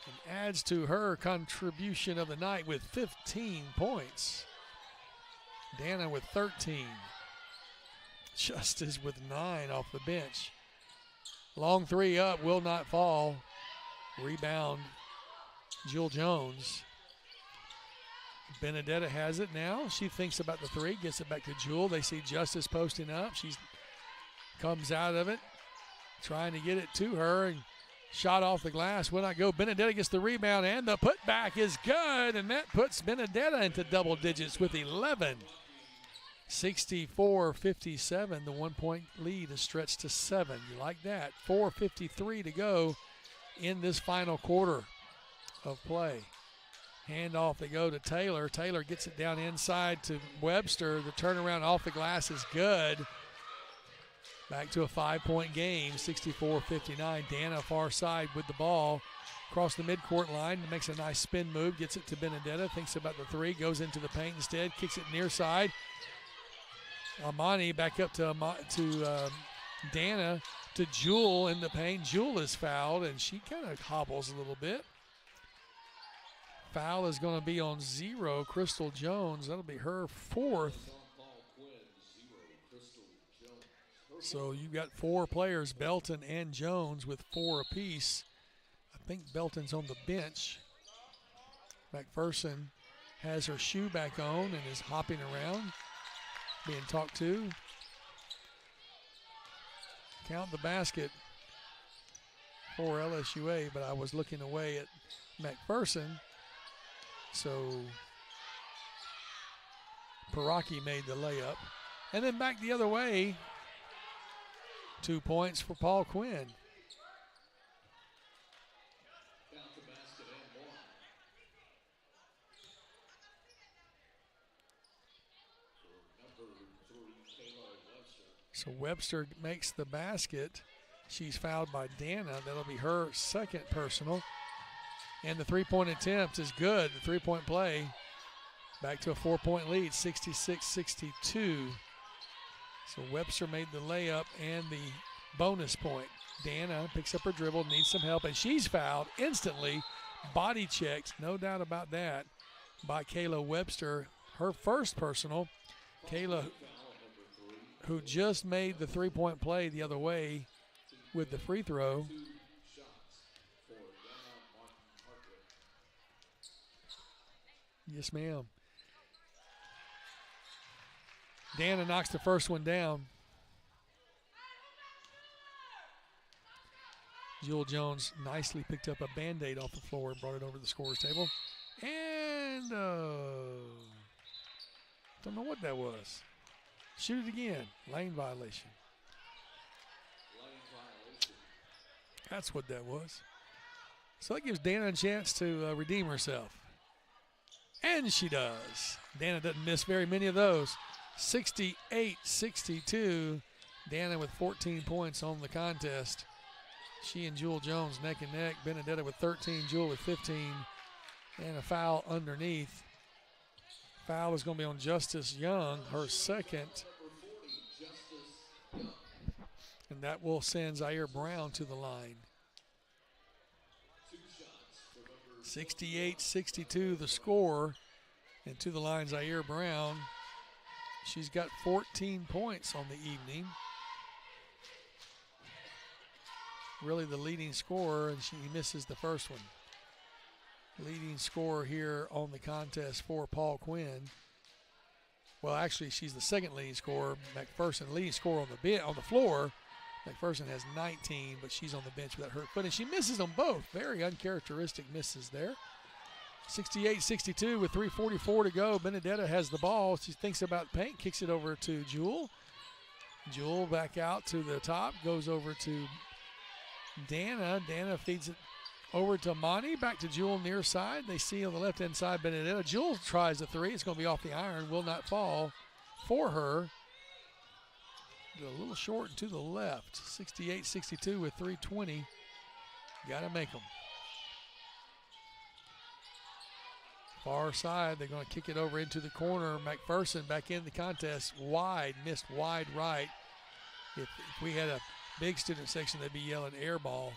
and adds to her contribution of the night with 15 points. Dana with 13. Justice with 9 off the bench. Long 3 up, will not fall. Rebound, Jewel Jones. Benedetta has it now. She thinks about the 3, gets it back to Jewel. They see Justice posting up. She comes out of it, trying to get it to her, and shot off the glass will not go. Benedetta gets the rebound, and the putback is good, and that puts Benedetta into double digits with 11. 64-57, the 1-point lead is stretched to 7. You like that? 4:53 to go in this final quarter of play. Handoff, they go to Taylor. Taylor gets it down inside to Webster. The turnaround off the glass is good. Back to a 5-point game, 64-59. Dana far side with the ball. Across the midcourt line, makes a nice spin move, gets it to Benedetta, thinks about the 3, goes into the paint instead, kicks it near side. Amani back up to Dana, to Jewel in the paint. Jewel is fouled, and she kind of hobbles a little bit. Foul is going to be on 0, Crystal Jones. That'll be her 4th. So you've got 4 players, Belton and Jones, with 4 apiece. I think Belton's on the bench. McPherson has her shoe back on and is hopping around, being talked to. Count the basket for LSUA, but I was looking away at McPherson. So Paraki made the layup. And then back the other way, 2 points for Paul Quinn. So Webster makes the basket. She's fouled by Dana. That'll be her second personal. And the three-point attempt is good. The three-point play back to a 4-point lead, 66-62. So Webster made the layup and the bonus point. Dana picks up her dribble, needs some help, and she's fouled instantly. Body checked, no doubt about that, by Kayla Webster. Her first personal. Kayla, who just made the three-point play the other way with the free throw. Yes, ma'am. Dana knocks the first one down. Jewel Jones nicely picked up a Band-Aid off the floor and brought it over to the scorer's table. And don't know what that was. Shoot it again. Lane violation. That's what that was. So that gives Dana a chance to redeem herself. And she does. Dana doesn't miss very many of those. 68-62. Dana with 14 points on the contest. She and Jewel Jones neck and neck. Benedetta with 13, Jewel with 15. And a foul underneath. Foul is going to be on Justice Young, her second. And that will send Zaire Brown to the line. 68-62 the score. And to the line, Zaire Brown. She's got 14 points on the evening. Really the leading scorer, and she misses the first one. Leading scorer here on the contest for Paul Quinn. Well, actually, she's the second leading scorer. McPherson, leading scorer on the floor. McPherson has 19, but she's on the bench with that hurt foot, and she misses them both. Very uncharacteristic misses there. 68-62 with 3:44 to go. Benedetta has the ball. She thinks about paint, kicks it over to Jewel. Jewel back out to the top, goes over to Dana. Dana feeds it over to Monty, back to Jewel near side. They see on the left-hand side Benedetta. Jewel tries the three. It's going to be off the iron. Will not fall for her. A little short and to the left. 68-62 with 3:20. Got to make them. Far side, they're going to kick it over into the corner. McPherson back in the contest. Wide, missed wide right. If we had a big student section, they'd be yelling air ball.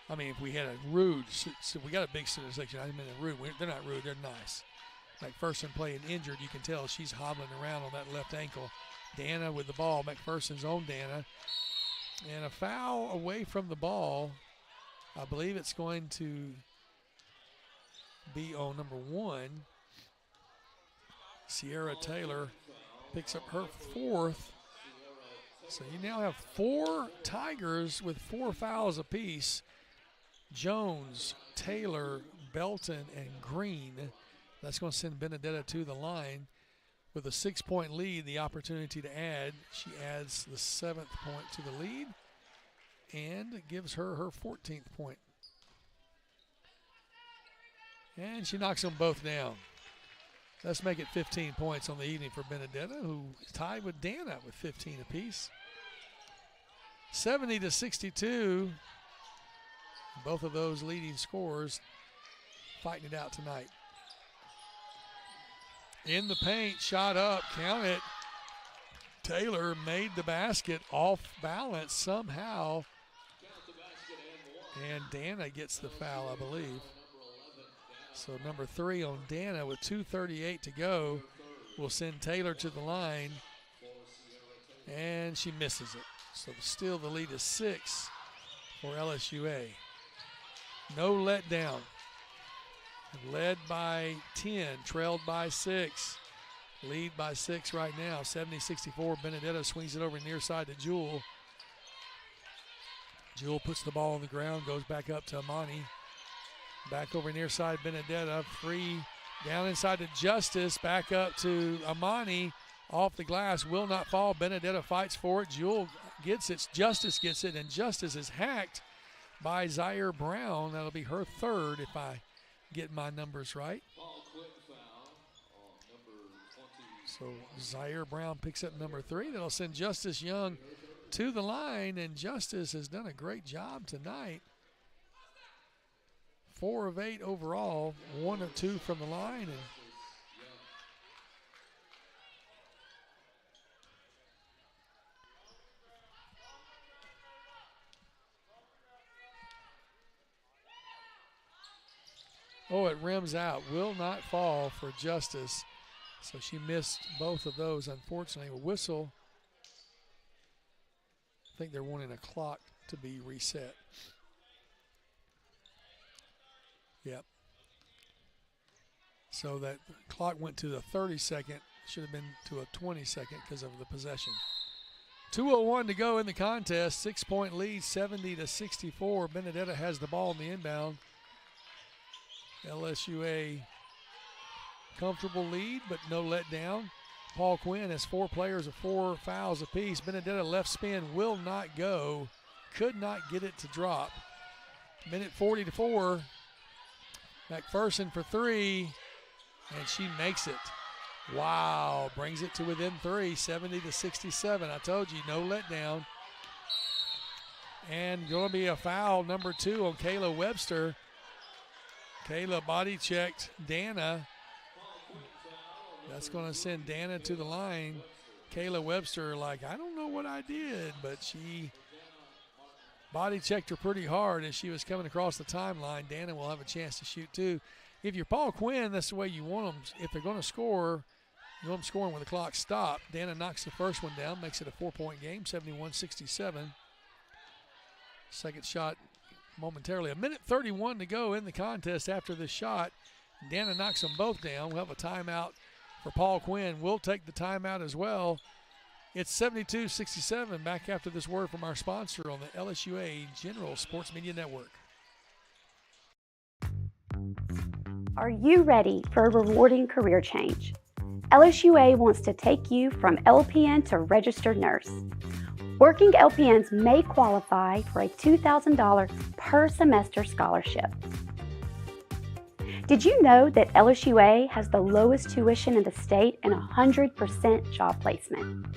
I mean, if we had a rude, so we got a big student section. I mean, a rude. They're not rude, they're nice. McPherson playing injured. You can tell she's hobbling around on that left ankle. Dana with the ball. McPherson's on Dana. And a foul away from the ball. I believe it's going to be on number 1. Sierra Taylor picks up her 4th. So you now have 4 Tigers with 4 fouls apiece. Jones, Taylor, Belton, and Green. That's going to send Benedetta to the line. With a 6-point lead, the opportunity to add. She adds the 7th point to the lead and gives her her 14th point. And she knocks them both down. Let's make it 15 points on the evening for Benedetta, who is tied with Dana with 15 apiece. 70-62. Both of those leading scorers fighting it out tonight. In the paint, shot up, count it. Taylor made the basket off balance somehow. And Dana gets the foul, I believe. So number 3 on Dana with 2:38 to go will send Taylor to the line. And she misses it. So still the lead is 6 for LSUA. No letdown. Led by 10, trailed by 6. Lead by 6 right now. 70-64. Benedetta swings it over near side to Jewel. Jewel puts the ball on the ground, goes back up to Amani. Back over near side, Benedetta. 3 down inside to Justice. Back up to Amani. Off the glass, will not fall. Benedetta fights for it. Jewel gets it. Justice gets it, and Justice is hacked by Zaire Brown. That'll be her third if I get my numbers right. So Zaire Brown picks up number 3. That'll send Justice Young to the line, and Justice has done a great job tonight. 4 of 8 overall, 1 of 2 from the line. And oh, it rims out. Will not fall for Justice. So she missed both of those, unfortunately. A whistle. I think they're wanting a clock to be reset. Yep. So that clock went to the 30-second. Should have been to a 20-second because of the possession. 2:01 to go in the contest. 6-point lead, 70-64. Benedetta has the ball in the inbound. LSUA comfortable lead, but no letdown. Paul Quinn has 4 players of 4 fouls apiece. Benedetta left spin will not go. Could not get it to drop. Minute 40-4. McPherson for 3, and she makes it. Wow, brings it to within 3, 70-67. I told you, no letdown. And going to be a foul, number 2 on Kayla Webster. Kayla body checked Dana. That's going to send Dana to the line. Kayla Webster like, I don't know what I did, but she body checked her pretty hard as she was coming across the timeline. Dana will have a chance to shoot too. If you're Paul Quinn, that's the way you want them. If they're going to score, you want them scoring when the clock stopped. Dana knocks the first one down, makes it a 4-point game, 71-67. Second shot momentarily. 1:31 to go in the contest after this shot. Dana knocks them both down. We'll have a timeout for Paul Quinn. We'll take the timeout as well. It's 72-67. Back after this word from our sponsor on the LSUA General Sports Media Network. Are you ready for a rewarding career change? LSUA wants to take you from LPN to registered nurse. Working LPNs may qualify for a $2,000 per semester scholarship. Did you know that LSUA has the lowest tuition in the state and 100% job placement?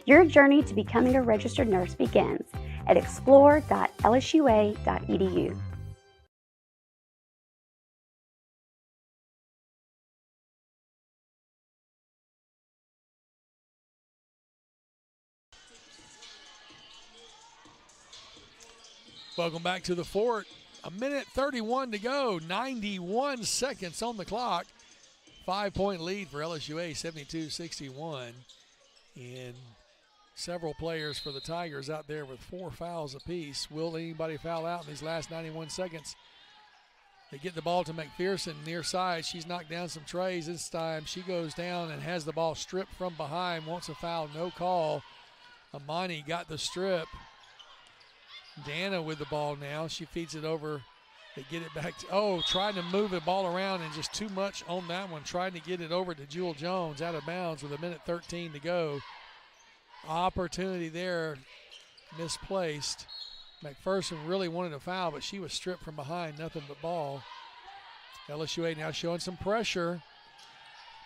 Your journey to becoming a registered nurse begins at explore.lsua.edu. Welcome back to the fort. 1:31 to go, 91 seconds on the clock. 5-point lead for LSUA, 72-61. And several players for the Tigers out there with 4 fouls apiece. Will anybody foul out in these last 91 seconds? They get the ball to McPherson near side. She's knocked down some trays. This time she goes down and has the ball stripped from behind. Wants a foul, no call. Amani got the strip. Dana with the ball now. She feeds it over. They get it back to, trying to move the ball around and just too much on that one. Trying to get it over to Jewel Jones out of bounds with 1:13 to go. Opportunity there, misplaced. McPherson really wanted a foul, but she was stripped from behind, nothing but ball. LSUA now showing some pressure.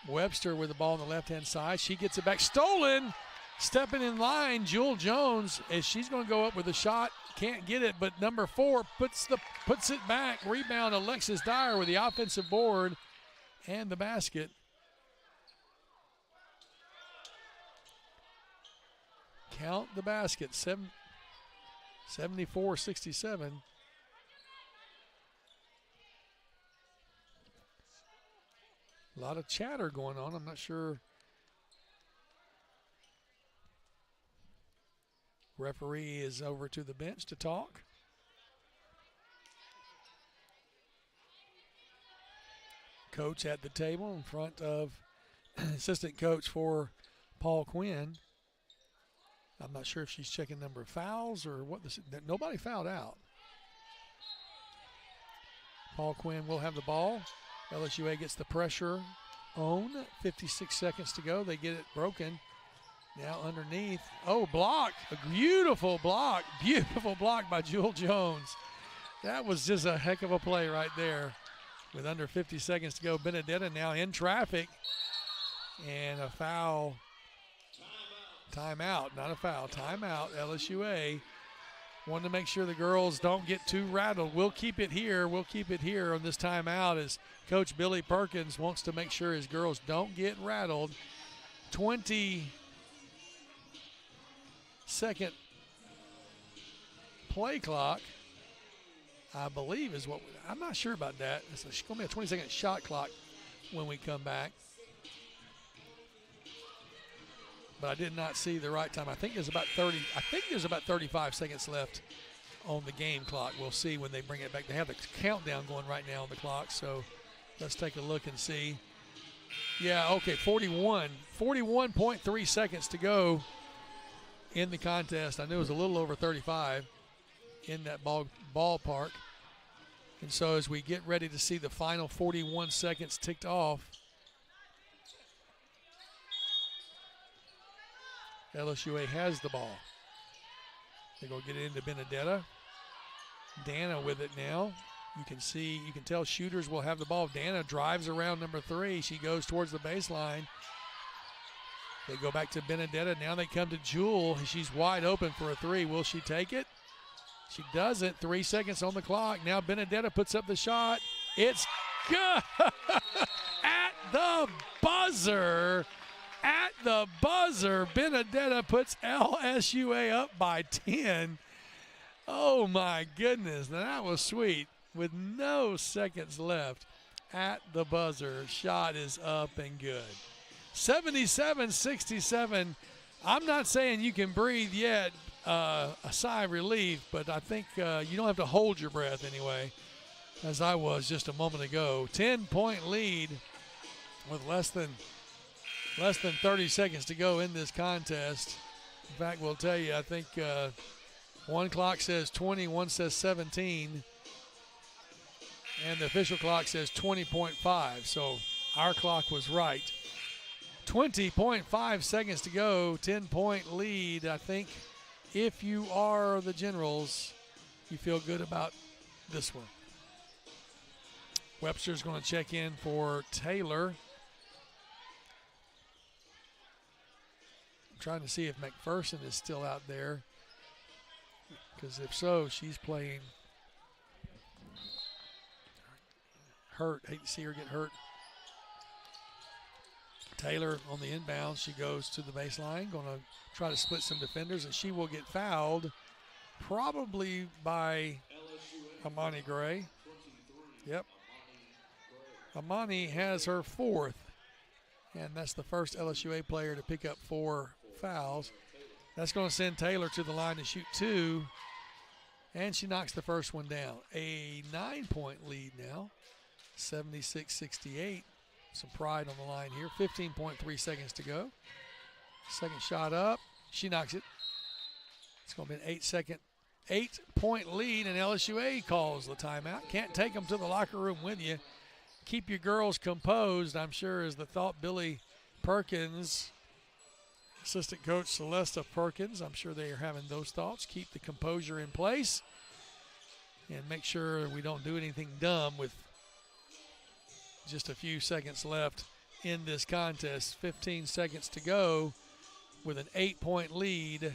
Webster with the ball on the left-hand side. She gets it back, stolen. Stepping in line, Jewel Jones, as she's going to go up with a shot. Can't get it, but number 4 puts it back. Rebound, Alexis Dyer with the offensive board and the basket. Count the basket, 74-67. A lot of chatter going on. I'm not sure. Referee is over to the bench to talk. Coach at the table in front of assistant coach for Paul Quinn. I'm not sure if she's checking number of fouls or what. Nobody fouled out. Paul Quinn will have the ball. LSUA gets the pressure on. 56 seconds to go. They get it broken. Now underneath. Oh, block. A beautiful block. Beautiful block by Jewel Jones. That was just a heck of a play right there. With under 50 seconds to go, Benedetta now in traffic. And a foul. Timeout, not a foul. Timeout, LSUA. Wanted to make sure the girls don't get too rattled. We'll keep it here. We'll keep it here on this timeout as Coach Billy Perkins wants to make sure his girls don't get rattled. 20-second play clock, I believe is what I'm not sure about that. It's going to be a 20-second shot clock when we come back. But I did not see the right time. I think there's about 35 seconds left on the game clock. We'll see when they bring it back. They have the countdown going right now on the clock, so let's take a look and see. Yeah, okay, 41.3 seconds to go in the contest. I knew it was a little over 35 in that ballpark. And so as we get ready to see the final 41 seconds ticked off, LSUA has the ball. They're going to get it into Benedetta. Dana with it now. You can tell shooters will have the ball. Dana drives around number 3. She goes towards the baseline. They go back to Benedetta. Now they come to Jewel. She's wide open for a 3. Will she take it? She doesn't. 3 seconds on the clock. Now Benedetta puts up the shot. It's good. At the buzzer. At the buzzer, Benedetta puts LSUA up by 10. Oh, my goodness. Now, that was sweet. With no seconds left at the buzzer, shot is up and good. 77-67. I'm not saying you can breathe yet, a sigh of relief, but I think you don't have to hold your breath anyway, as I was just a moment ago. 10-point lead with less than 30 seconds to go in this contest. In fact, we'll tell you, I think one clock says 20, one says 17, and the official clock says 20.5, so our clock was right. 20.5 seconds to go, 10-point lead. I think if you are the Generals, you feel good about this one. Webster's going to check in for Taylor. Trying to see if McPherson is still out there, because if so, she's playing hurt. Hate to see her get hurt. Taylor on the inbound. She goes to the baseline, going to try to split some defenders, and she will get fouled probably by Amani Gray. Yep. Amani has her 4th, and that's the first LSUA player to pick up 4 fouls. That's going to send Taylor to the line to shoot 2, and she knocks the first one down. A 9-point lead now, 76-68. Some pride on the line here. 15.3 seconds to go. Second shot up. She knocks it. It's going to be an 8-point lead, and LSUA calls the timeout. Can't take them to the locker room with you. Keep your girls composed, I'm sure, is the thought. Billy Perkins, assistant coach Celesta Perkins, I'm sure they are having those thoughts. Keep the composure in place and make sure we don't do anything dumb with just a few seconds left in this contest. 15 seconds to go with an 8-point lead.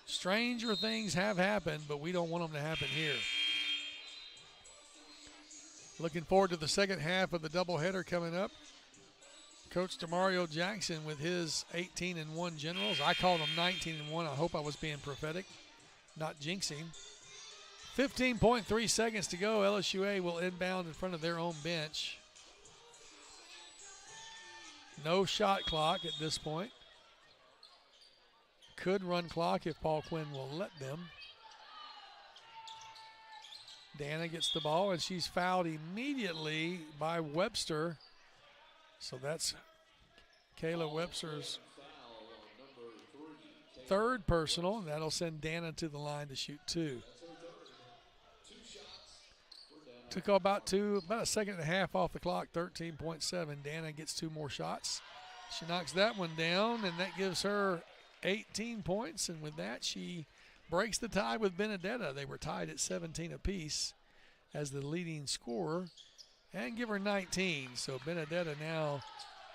Stranger things have happened, but we don't want them to happen here. Looking forward to the second half of the doubleheader coming up. Coach DeMario Jackson with his 18-1 Generals. I called them 19-1. I hope I was being prophetic, not jinxing. 15.3 seconds to go. LSUA will inbound in front of their own bench. No shot clock at this point. Could run clock if Paul Quinn will let them. Dana gets the ball, and she's fouled immediately by Webster. So that's Kayla Webster's 3rd personal, and that'll send Dana to the line to shoot 2. Took about a second and a half off the clock, 13.7. Dana gets 2 more shots. She knocks that one down, and that gives her 18 points. And with that, she breaks the tie with Benedetta. They were tied at 17 apiece as the leading scorer, and give her 19. So Benedetta now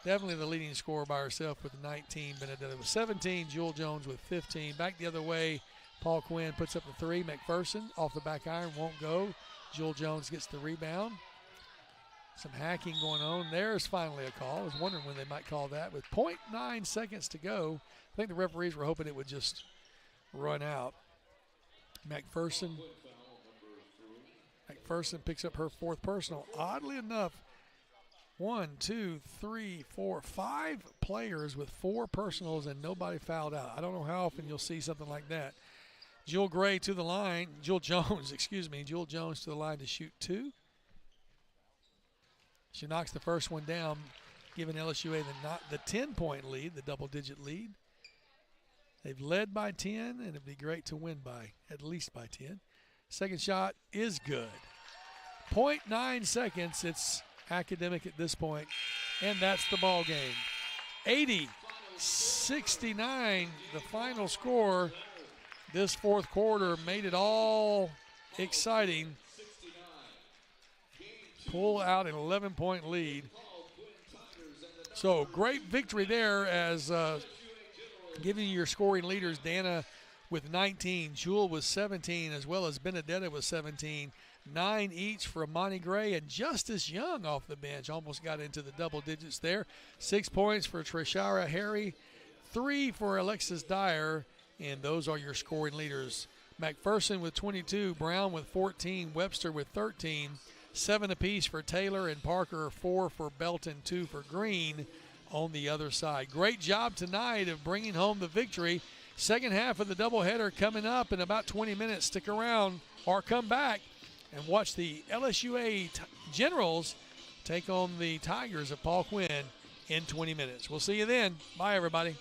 definitely the leading scorer by herself with 19. Benedetta with 17. Jewel Jones with 15. Back the other way, Paul Quinn puts up the three. McPherson off the back iron, won't go. Jewel Jones gets the rebound. Some hacking going on. There's finally a call. I was wondering when they might call that. With 0.9 seconds to go, I think the referees were hoping it would just run out. McPherson picks up her fourth personal. Oddly enough, 1, 2, 3, 4, 5 players with 4 personals and nobody fouled out. I don't know how often you'll see something like that. Jewel Jones to the line to shoot 2. She knocks the first one down, giving LSUA the 10-point lead, the double-digit lead. They've led by 10, and it'd be great to win by at least by 10. Second shot is good. 0.9 seconds. It's academic at this point, and that's the ball game. 80-69, the final score. This fourth quarter made it all exciting. Pull out an 11-point lead. So great victory there as giving you your scoring leaders, Dana with 19, Jewel with 17, as well as Benedetta with 17. 9 each for Amani Gray, and Justice Young off the bench almost got into the double digits there. 6 points for Trishara Harry, 3 for Alexis Dyer, and those are your scoring leaders. McPherson with 22, Brown with 14, Webster with 13, 7 apiece for Taylor and Parker, 4 for Belton, 2 for Green on the other side. Great job tonight of bringing home the victory. Second half of the doubleheader coming up in about 20 minutes. Stick around or come back and watch the LSUA Generals take on the Tigers of Paul Quinn in 20 minutes. We'll see you then. Bye, everybody.